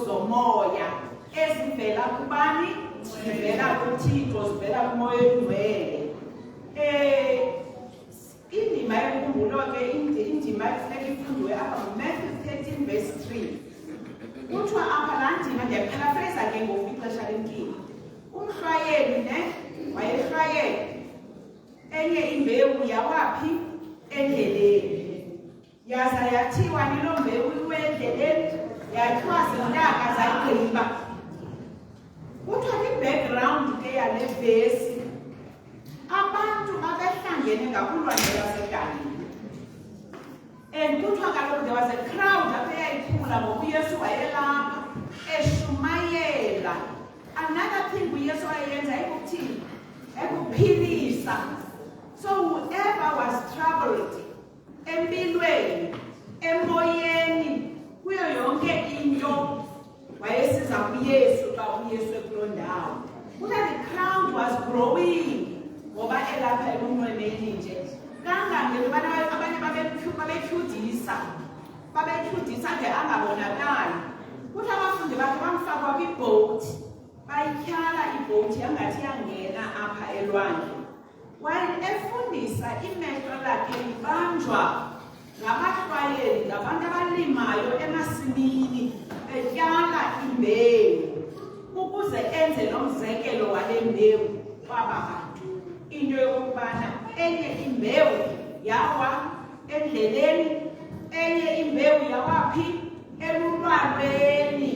zomoya ezivela kubani? Zivela kuThixo, zivela kuMoya Oyingcwele. Indima yenkumbulo ke indima ekufuneka ifundiwe apha nguMatthew 13 verse 3. Kuthiwa apha laa ndima ndiyaparaphrasa ke ngoku ixesha lemkile. Umhlwayeli wayehlwayela enye imbewu yawaphi? Endleleni. Yaza yathiwa niloo mbewu iwendleleni yathiwa zintaka zayigqiba. Kuthiwa kwi-background ke yale vesi abantu abehlangene ngakulwandle lwaseGalili. And kuthiwa kaloku there was a crowd apha eyayiphula ngoku uYesu wayelapha eshumayela. Another thing uYesu wayenza ekuthini? Ekuphilisa. So whoever was troubled empilweni, emoyeni, kuyo yonke into wayesiza kuYesu xa uYesu ekuloo ndawo. Kuthiwa the crowd was growing ngoba elapha ekunweneni nje. Kangangento abanye babetyhudisa nje angabonakali. Kuthi abafundi bakhe bamfakwa kwibhowuthi, bayityhala ibhowuthi yangathi yangena apha elwandle. While efundisa imehlo lakhe libanjwa ngabahlwayeli, ngabantu abalimayo emasimini betyala imbewu ukuze enze nomzekelo wale mbewu kwaba bantu. Into yokubana enye imbewu yawa endleleni, enye imbewu yawaphi? Elulwalweni.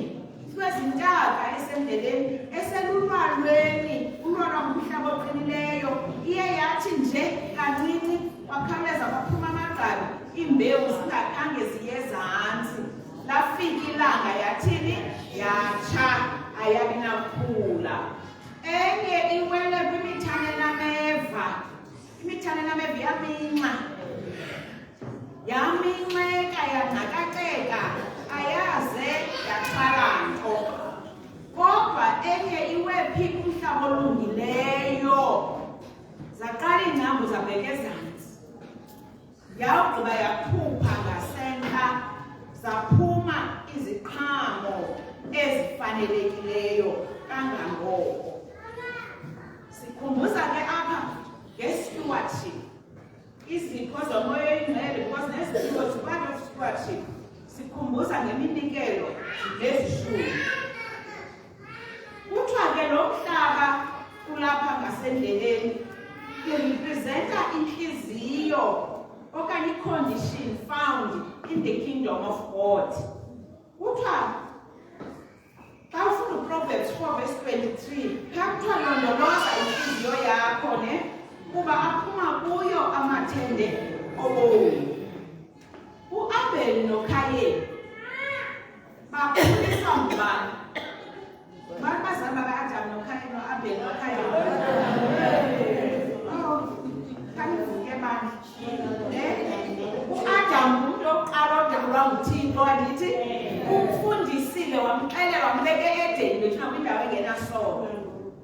Kwezintaka esendleleni, eselulwalweni, ulwalwa ngumhlaba oqinileyo. Iye yathi nje kancinci wakhawuleza kwaphuma amagqabi, imbewu zingakhange ziye zantsi. Lafika ilanga yathini? Yatsha, ayabi nakhula. Enye iwele kwimithane nameva. Imithane nameva yaminxa. Yaminxeka yangxakateka, ayaze yaxhala nto. Kodwa enye iwephi kumhlaba olungileyo. Zaqala iingcambu zabheka ezantsi. yawugqiba yaphupha ngasentla zaphuma iziqhamo ezifanelekileyo kangangoko. Sikhumbuza ke apha nge-stewardship, izipho zomoya oyingcwele, because nezipho part of stewardship. Sikhumbuza ngeminikelo nezishumi. Kuthiwa ke lo mhlaba kulapha ngasendleleni irepresenta inhliziyo okanye i-condition found in the kingdom of God. Kuthiwa xa ufunda uProverbs 4:23, kuthiwa londoloza inhliziyo yakho kuba aphuma kuyo amathende obomi. U-Abel noKayini bakhuliswa ngubani? Bazali baka-Adam noKayini, no-Abel noKayini. Kanivuke bani? U-Adam ngumntu oqala odalwa nguThixo andithi umfundisile wamxelela wambeke edeni bethuna kwindawo engenasono.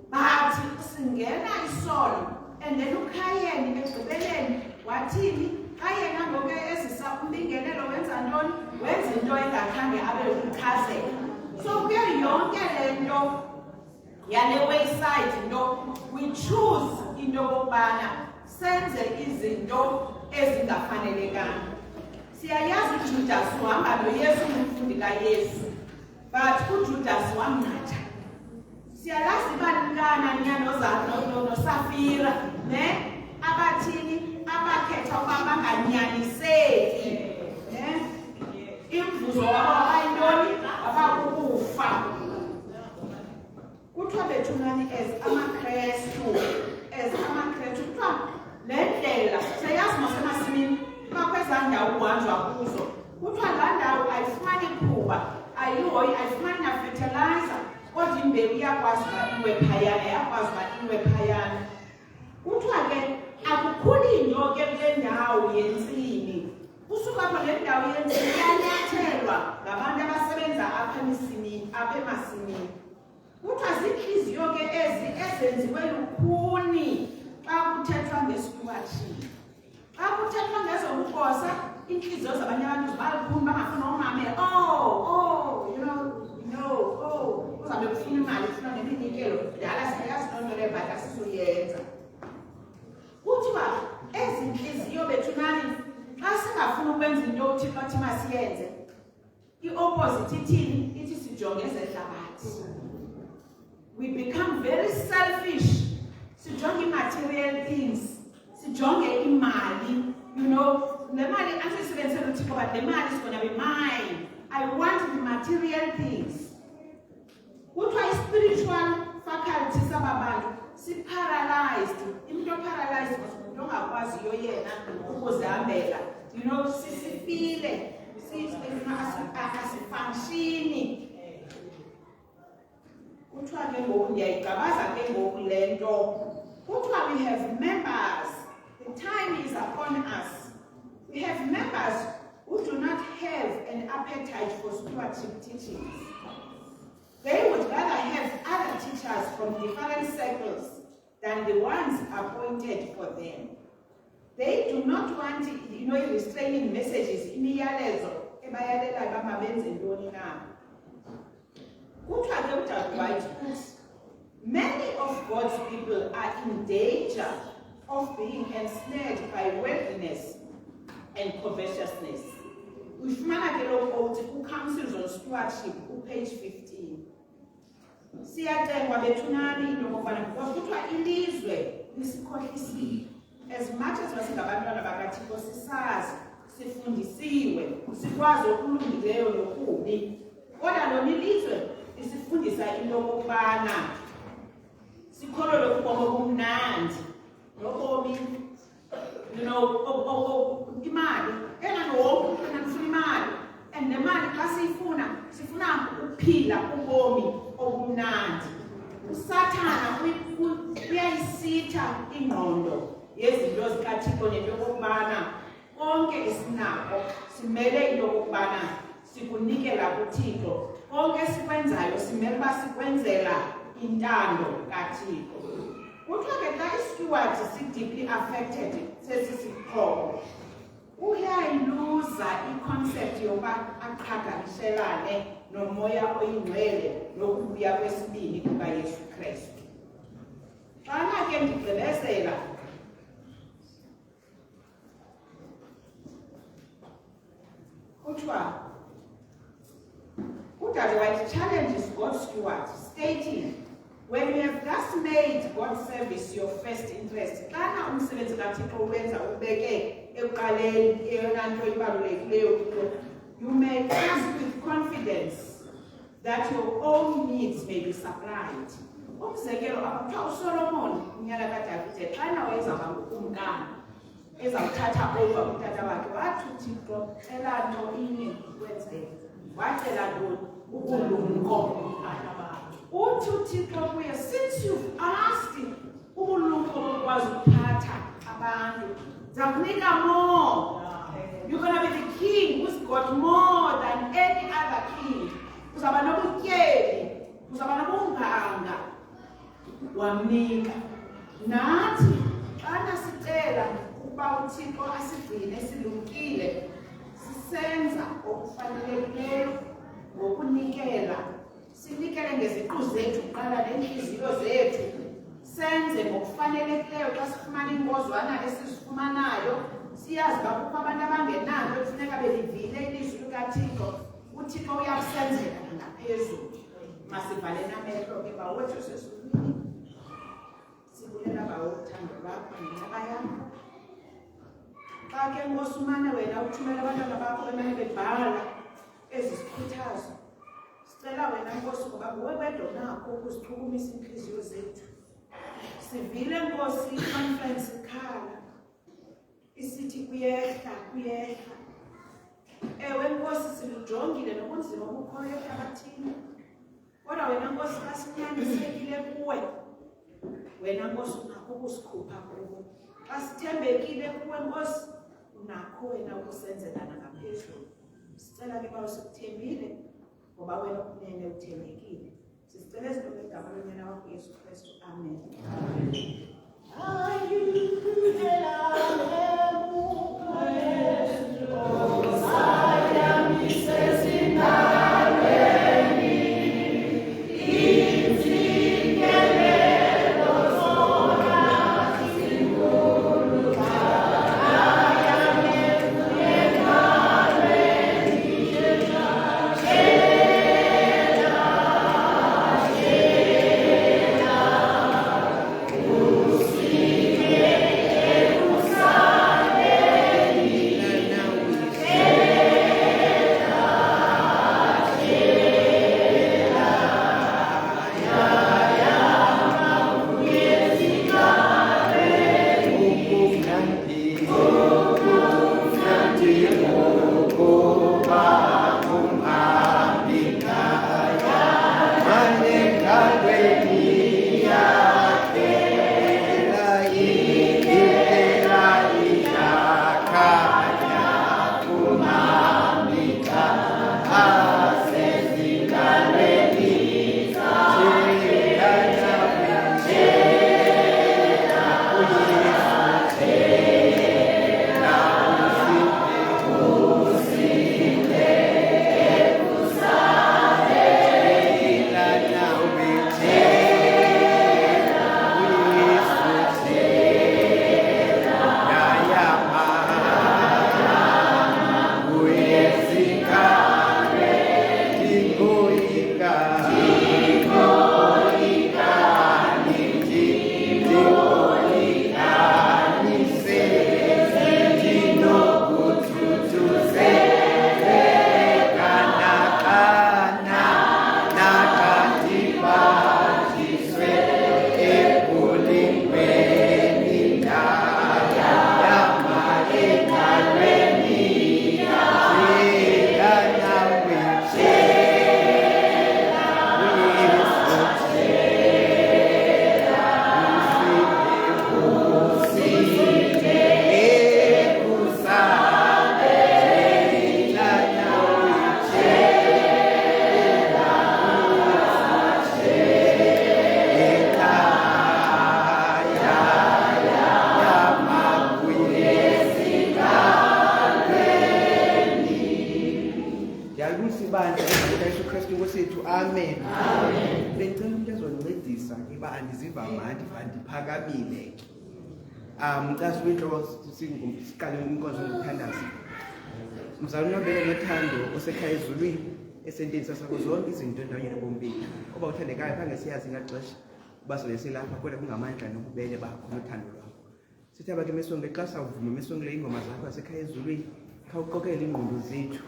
Bathi singena isono, and then uKayini ekugqibeleni wathini? Kayena ngoku ezisa umbingelelo wenza ntoni? Wenza into engakhange abe ukuchazela. So kuyo yonke le nto yale wayside nto we choose into yokubana senze izinto ezingafanelekanga. Siyayazi uJudas uhamba noYesu umfundi kaYesu, but uJudas wamnatha. Siyalazi banikana noSafira abathini abakhetha ukuba banganyaniseki. Imvuzo wabo bayintoni? Abakukufa. Kuthiwa bethunani as amaKrestu kuthiwa le ndlela siyayazi masemasimini bakwezaa ndawo kuhanjwa kuzo. Kuthiwa laa ndawo ayifumani khuba, ayihoyi, ayifumani na-fertilizer, kodwa imbewu iyakwazi uba iwe phayana, Kuthiwa ke akukhuli nto ke kule ndawo yentsimi. Usuka apho le ndawo yentsimi iyanyathelwa ngabantu abasebenza apha emasimini. Kuthiwa ziintliziyo ke ezenziwe lukhuni xa kuthethwa nge-stewardship. Xa kuthethwa ngezobugosa, iintliziyo zabanye abantu ziba lukhuni bangafuna umamela. Uzabe kufuna imali, ufuna neminikelo. Kudala siyayazi loo nto leyo, but asisuyenza. Kuthiwa ezi ntliziyo bethunani xa singafuna ukwenza into uThixo athi masiyenze, i-opposite ithini? Ithi sijonge ezehlabathi. We become very selfish. Sijonge i-material things, sijonge imali. Le mali asiyisebenzisela uThixo, but le mali is going to be mine. I want the material things. Kuthiwa i-spiritual faculty sababantu si-paralyzed. Into paralyzed was umuntu ongakwaziyo yena ukuzihambela. Sisifile, asifunctioni. Kuthiwa ke ngoku ndiyayigabaza ke ngoku le nto. Kuthiwa we have members. The time is upon us. We have members who do not have an appetite for stewardship teachings. They would rather have other teachers from different circles than the ones appointed for them. They do not want, restraining messages, imiyalezo ebayalelayo uba mabenze ntoni na. Kuthiwa ke uDr. White uthi, many of God's people are in danger of being ensnared by worldliness and covetousness. Ufumana ke lo quote ku-Councils on Stewardship, page 15. Siyacengwa bethunani into yokubana kuthiwa ilizwe lisikhohlisile. As much as masingabantwana bakaThixo sisazi, sifundisiwe, sikwazi okulungileyo nokubi, kodwa lona ilizwe lisifundisa into yokubana sikholelwe kubomi obumnandi nobomi imali enganowonke ufuna imali, and nemali xa sifuna ukuphila ubomi obumnandi. USathana uyayisitha ingqondo yezinto zikaThixo nento yokubana konke esinako simele into yokubana sikunikela kuThixo. Konke sikwenzayo simele uba sikwenzela intando kaThixo. Kuthiwa ke xa i-steward si-deeply affected sesisixhobo, uyayiluza i-concept yokuba aqhagamshelane nomoya oyingcwele nokubuya kwesibili kukaYesu Kristu. Xana ke ndigqibezela kuthiwa uDade White challenges God's steward, stating, when you have thus made God's service your first interest, xana umsebenzi kaThixo uwenza ubeke ekuqaleni eyona nto ibalulekileyo kulo, you may ask with confidence that your own needs may be supplied. Umzekelo apha uSolomon unyana kaDavide xana wayezaba ngukumkani ezawuthatha over utata wakhe wathi uThixo cela nto inye kwenzeke, wacela ntoni? Ubulumko. Uthi uThixo kuye, since you've asked ubulumko bokwazi ukuphatha abantu, ndizakunika more. You're going to be the king who's got more than any other king. Uzaba nobutyebi, uzaba nobunganga. Wamnika. Nathi xana sicela ukuba uThixo asigcine silumkile, sisenza okufanelekileyo ngokunikela, sinikele ngeziqu zethu kuqala nentliziyo zethu, senze ngokufanelekileyo xa sifumana iinkozwana esizifumanayo, siyazi uba kukho abantu abangenanto ekufuneka belivile ilizwi likaThixo, uThixo uyasenzela ngaphezulu. Masivaleni amehlo ke bawethu sesifike. Sibulela bawo uthando lwakho ngenxa yam. Xa ke Nkosi umane wena uthumela abantwana bakho bemane bebhala ezi zikhuthazo, sicela wena Nkosi ngoba nguwe wedwa onakho ukuzichukumisa iintliziyo zethu. Sivile Nkosi i-conference ikhala isithi kuyehla kuyehla. Ewe Nkosi silujongile nobunzima obukhoyo ehlabathini, kodwa wena Nkosi xa sinyanisekile kuwe, wena Nkosi unakho ukusikhupha kubo. Xa sithembekile kuwe Nkosi, unakho wena ukusenzela nangaphezulu. Sicela ke bawo sikuthembile ngoba wena ukunene uthembekile. Sicela izinto ngegama lonyana wakho Yesu Kristu. Amen. ke ba andiziva mandi ndiphakamile ke. Xa swinto siqale inkonzo ngokuthandaza. Mzalwane wabele nothando osekhaya ezulwini esenteni sasakho zonke izinto endaweni bombili. Oba uthandekayo khange siyazi ngaxesha basobe silapha kodwa kungamandla nobubele bakho nothando lwakho. Sithi abake mesonke xa sawuvuma mesonke le ingoma zakho asekhaya ezulwini khawuqokele ingqondo zethu.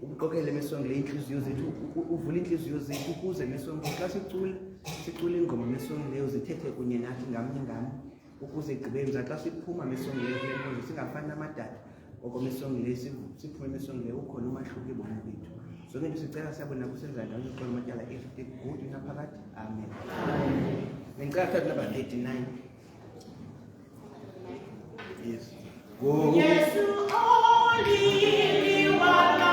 Uqokele mesonke le inhliziyo zethu uvule inhliziyo zethu ukuze mesonke xa sicula ingoma mesonke leyo zithethe kunye nathi ngamnye ngamnye ukuze igqibeni xa siphuma mesonke leyo kule singafani namadada ngoko mesonke leyo siphume mesonke leyo ukhona umahluko ebomini bethu. Zonke into sicela siyabona kusenza ndawo yokuqola amatyala everything good inaphakathi. Amen. Ngicela thatha number 39. Yes. Go. Yesu oli wala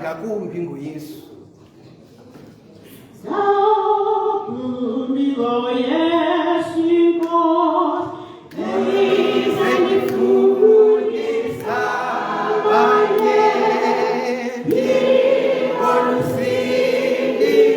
ngakumbi nguYesu. Thank you.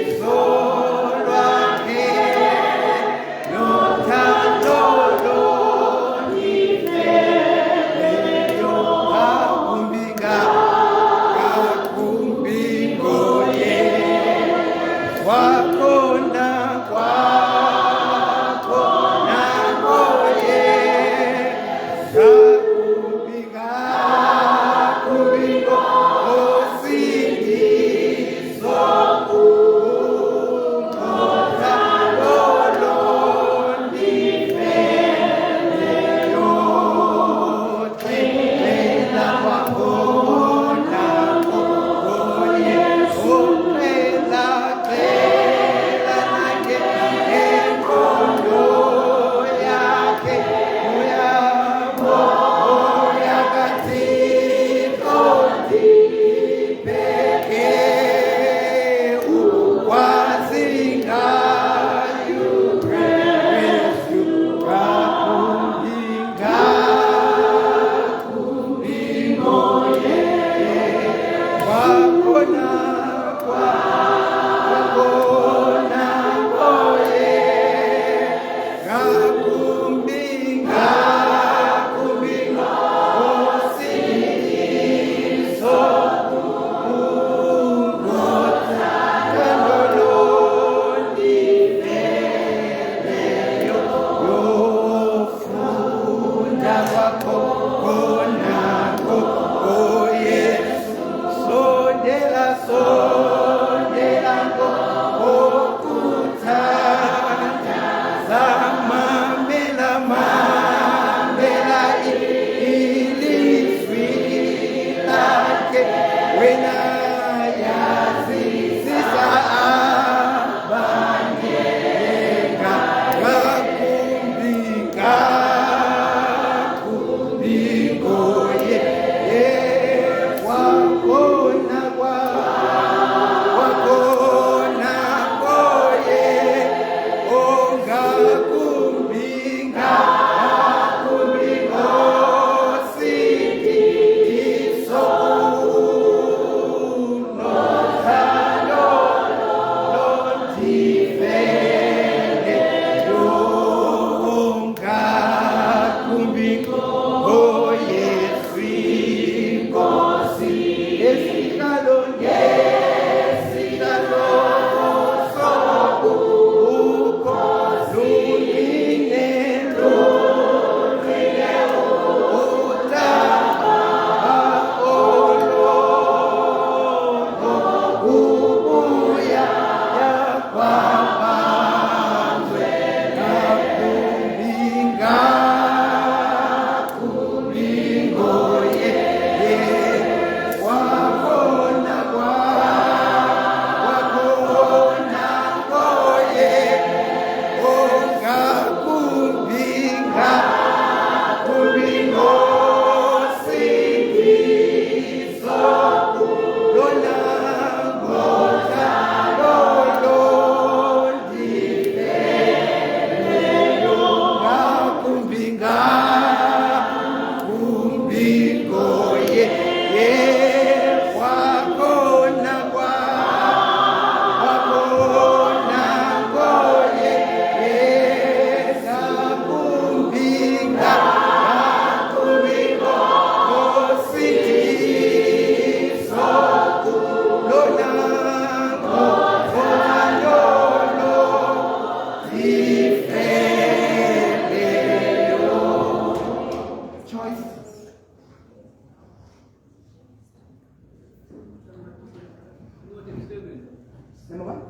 Number one?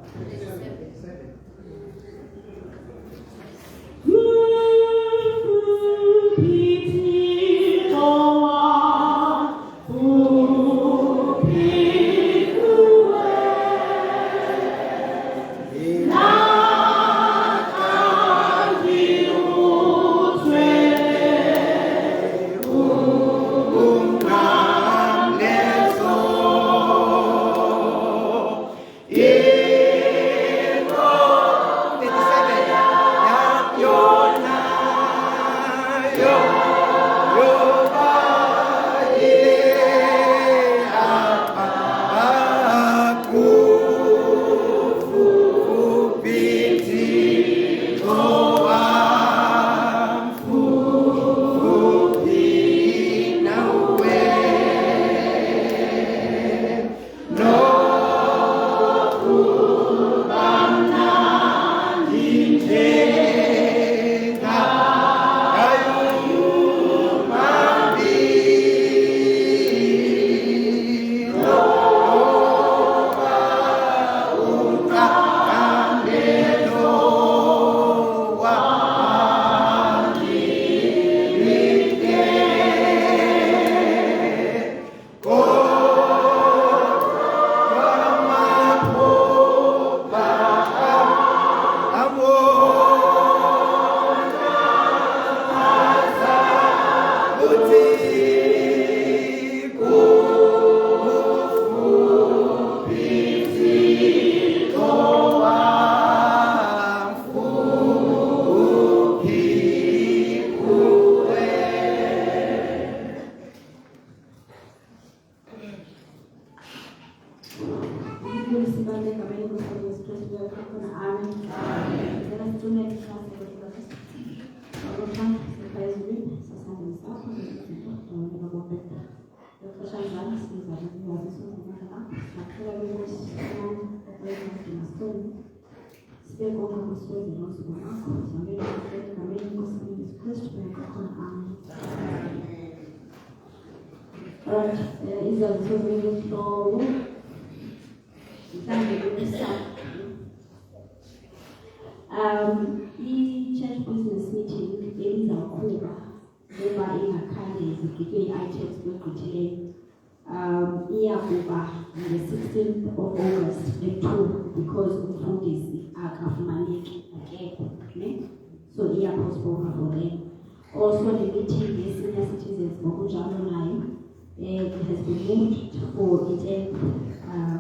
Seven. church business meeting elizakuba ngoba ingakhande zigidwe i-items kwegqithile iyakuba nge-16th of August at 2 because umfundisi akafumaneki akekho ne so iyapostpone for them. Also the meeting ye-senior citizens ngokunjalo nayo it has been moved for ite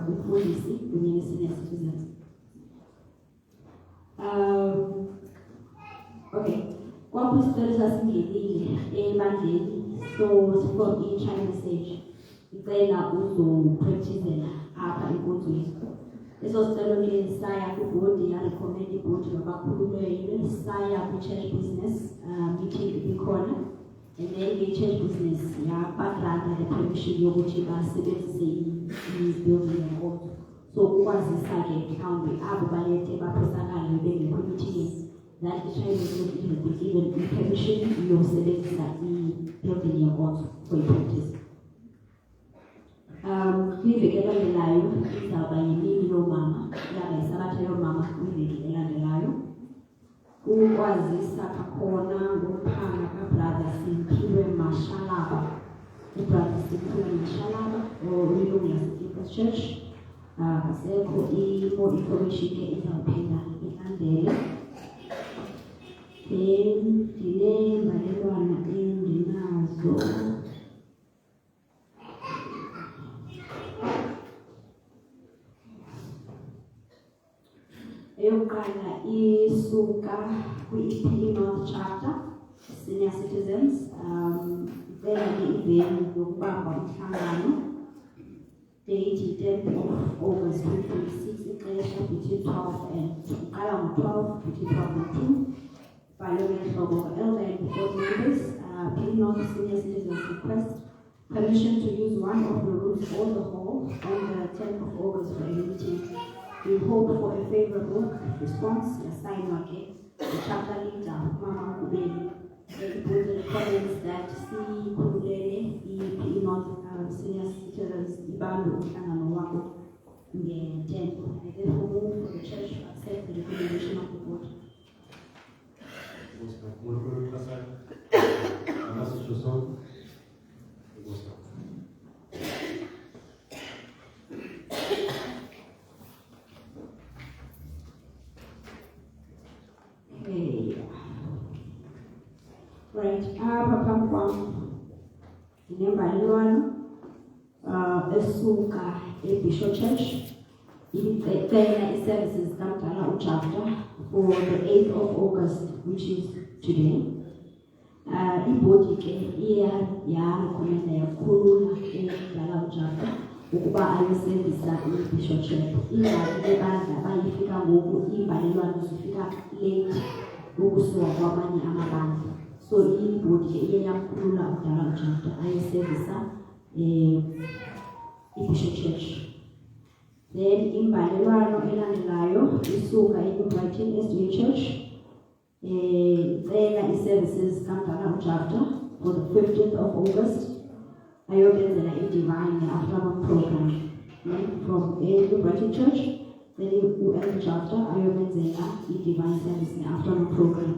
umfundisi kunye ne-senior citizens. Okay, kwakwistori sasingenile ebandleni so sifike i-China message icela uzopracticela apha enkonzweni Leso sicelo ke saya kubhodi ya recommend ibhodi abakhulumeli saya ku church business meeting ibikhona, and then the church business yabagranta the permission yokuthi basebenzise i-building yakhona. So ukwazisa ke mhlawumbe abo balethe baphisakala bengekho meeting that the child is not even given permission yosebenzisa i-building yakhona for practice. Kwiveki elandelayo izawuba yimini yomama, yaba yisabatha yomama kwiveki elandelayo. Ukwazisa kakhona ngokuphanga kabrother Simphiwe Mashalaba. Ubrother Simphiwe Mashalaba oyilungu laseKippers Church. Asekho more information ke izawuphinda ilandele. Then ndinembalelwana endinazo. Eyokuqala isuka kwi-EP North Chapter, Senior Citizens, vela ke-event yokubamba umhlangano, date 10th of August 2026, ixesha between 12 and uqala ngo-12 between 12 and 2. Bhalwe ngehlobo elder and board members, EP North Senior Citizens request permission to use one of the rooms or the hall on the 10th of August for a meeting. We hope for a favorable response. Assign again the chapter leader, Mama Kubeli. They put the comments that see Kulele, EP North Senior Citizens, Ibando, and Wako, in the 10th. I therefore move for the church to accept the recommendation of the board. Right, Papa Kwam, nembalelwano esuka eBishop Church, icela services kamdala uChapter for the 8th of August, which is today. Ibhodi ke yarekhomenda yakhulula emdala uChapter ukuba ayosebenzisa iBishop Church. Ingxaki ebandla bayifika ngoku imbalelwano zifika late ukusuka kwamanye amabandla. So ibhodi iye yakhulula umdala uChapter ayosebenzisa iBishop Church. Then imbalelwano elandelayo isuka eBrighton SDA Church. Icela services kamdala uChapter for the 15th of August. Ayobenzela i-divine afternoon program. From eBrighton Church, then u-Elder Chapter ayobenzela i-divine service afternoon program.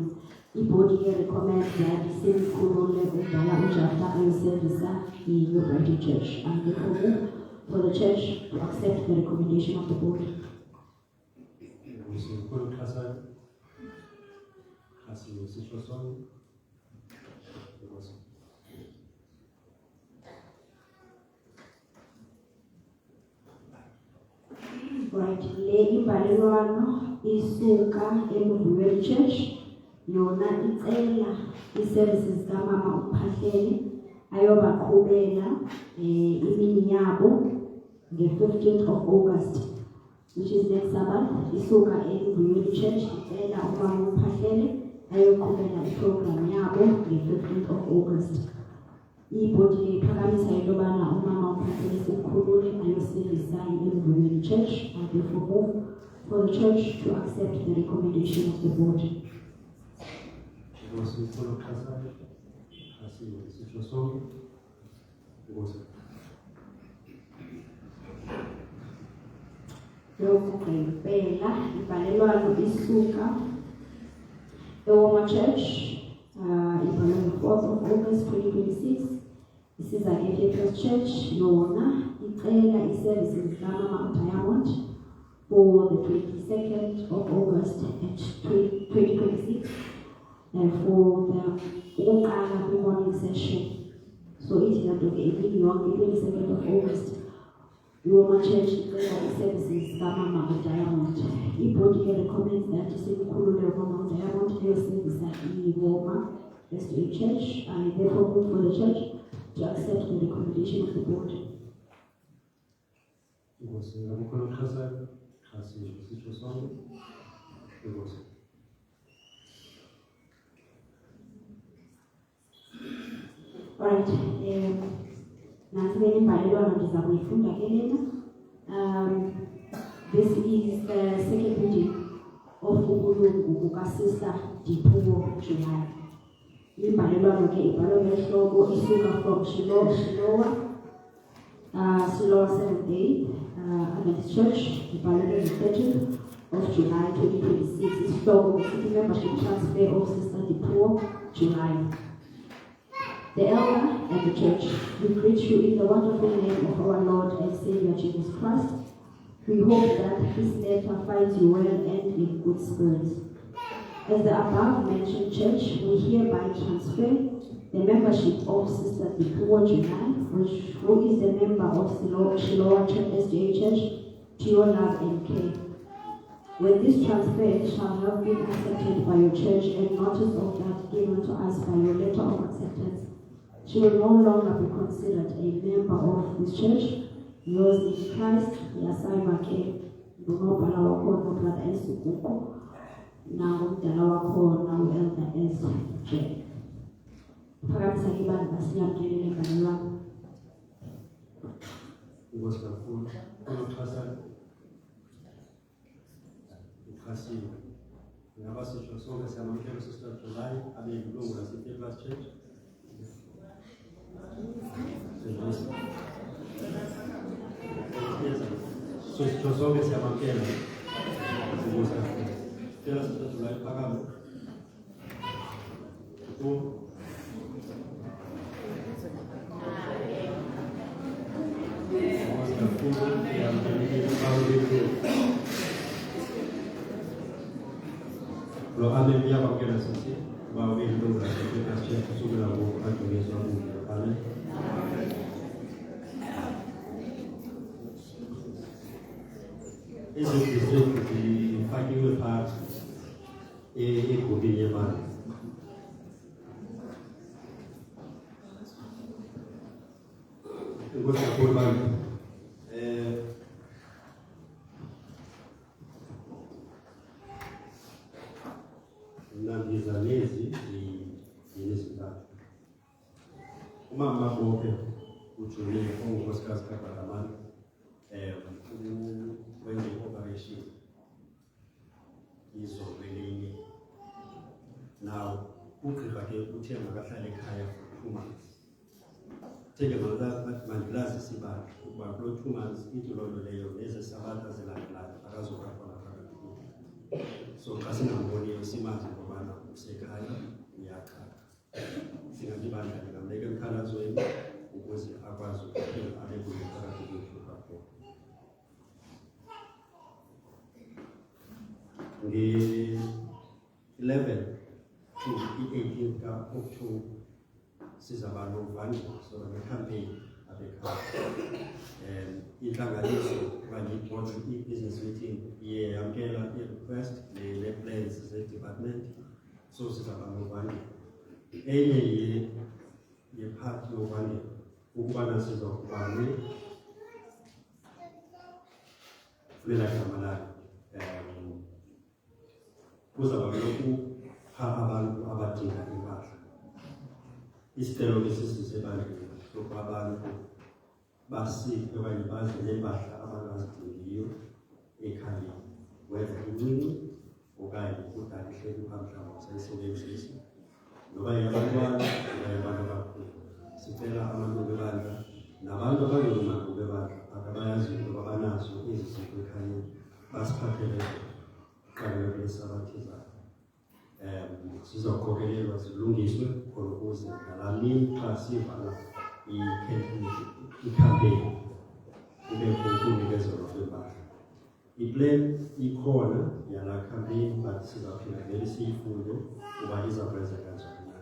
Ibhodi recommends that simkhulule umdala uChapter ayosebenzisa i-Brighton Church, and therefore for the church to accept the recommendation of the board. Right, le imbalelwano isuka eMuvuyeli Church, yona icela i-services kamama uPhahlele ayobaqhubela imini yabo nge-15th of August, which is next Sabbath. Isuka eMuvuyeli Church icela umama uPhahlele ayoqhubela iprogram yabo nge-15th of August. Ibhodi iphakamisa into yobana umama uPhahlele simkhulule ayosebenzisa eMuvuyeli Church, and therefore move for the church to accept the recommendation of the board. Lokugqibela imbalelwano isuka eWoma Church, ibhalwe ngo-4th of August 2026. Isiza ke-Kippers Church, yona icela i-services kamama uDiamond for the 22nd of August at 2026 for the ukuqala kwi-morning session. So ithi lento ke imini yonke 22nd of August iWoma Church icela i-services kamama uDiamond. Ibhodi recommends that simkhulule umama uDiamond ayosebenzisa iWoma SDA Church, and therefore move for the church to accept the recommendation of the board. Xhasiwe sisho sonke. Inkosi. Alright, nansi ke imbhalelwano ndiza kuyifunda ke lena. This is the second reading of ubulungu bukaSister Dipuo July. Imbhalelwano ke ibhalwe ngesihloko isuka from Shiloh Seventh Day Adventist Church, ibhalwe the 30th of July 2026. Isihloko City Membership Transfer of Sister Dipuo July. The elder and the church, we greet you in the wonderful name of our Lord and Savior Jesus Christ. We hope that this letter finds you well and in good spirits. As the above mentioned church, we hereby transfer the membership of Sister Dipuo July, who is a member of Shiloh SDA Church, to your love and care. When this transfer shall have been accepted by your church and notice of that given to us by your letter of acceptance, she will no longer be considered a member of this church. Yours in Christ, Yasaiva K. Ngunobhala wakho Brother Esikuko. Now umdala wakho now Elder S.J. Phakathi ibandla siyamkelele ngane lwakho. Inkosi kakhulu. Uxhasa. Uxhasiwe. Ngaba sisho sonke siyamamkela Sister July abe yilungu laseFirst Church. Sisho sonke siyamamkela. Inkosi kakhulu. Cela Sister July phakame. Lo amen via kwamkela sisi bawe ilungu laseFirst Church kusukela ngoku adunyiswa kuyo. Amen. Izinto zifakiwe phakathi egubini yemali. Inkosi kakhulu bantu. Nambiza lezi zinezintathu. Umama Bophe uJulie ongunkosikazi kaBhalamani wenze operation izolo elinye. Now ugqirha ke uthe makahlale ekhaya for 2 months. Theke mangilazi sibani ukuba kulo 2 months idololo leyo nezesabatha zilandelayo akazoba khona phakathi kuyo. So xa singamboniyo simazi ngobana usekhaya uyakhala. Singandibandla ngambeka emkhalazweni ukuze akwazi ukuphila abe kuyo phakathi kwethu lapho. Nge-11 to 18 ka-October sizaba novandla so the campaign abekhaya. Inhlanganiso okanye i-board business meeting yamkela i-request ne-plans ze-department so sizaba novandla. Enye ye-part yovandla ukubana sizokuba Fumela Kamalani. Kuzaba lokupha abantu abadinga impahla. Isicelo lesisebandleni sokuba abantu basiphe okanye baze nempahla abangazidingiyo ekhaya, whether incinci okanye kudala ihleli phamhlanga sayisebenzisa noba yabantwana noba yabantu abakhulu. Sicela amalungu ebandla nabantu abangenamalungu ebandla abayaziyo ukuba banazo ezi zinto ekhaya basiphathele qala kwesabathizayo. Sizokhokelelwa zilungiswe khona ukuze nalamini xa sivala i-campaign kube kunikezelwa kwempahla. I-plan ikhona yala campaign but sizaphinda vele siyifunde uba izakwenza kanjani na.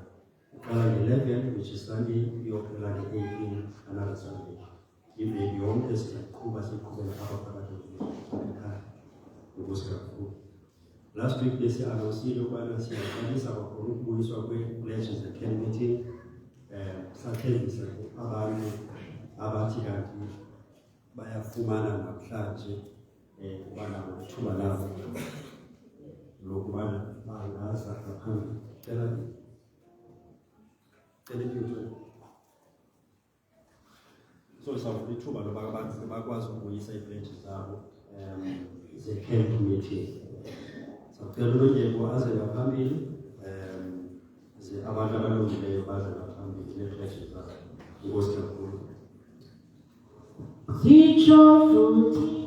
Uqala nge-11 which is Sunday iyophela nge-18 another Sunday. Iveki yonke siqhuba siqhubela apha phakathi ekhaya ukuze kakhulu. Last week besi-anonsile ukubana siyaqalisa kakhulu ukubuyiswa kwe-Legends and Care meeting. Sathembisa abantu abathi kanti bayafumana namhlanje kuba nabo ithuba labo lokubana bangaza ngaphambili. Cela ithuba. So sawuba ithuba loba abantu bakwazi ukubuyisa ipledges zabo ze-camp meeting. Sacela uNondyebo aze ngaphambili, ze abantu abalungileyo baze ngaphambili nee-pledges zabo. Inkosi kakhulu. Zitsho futhi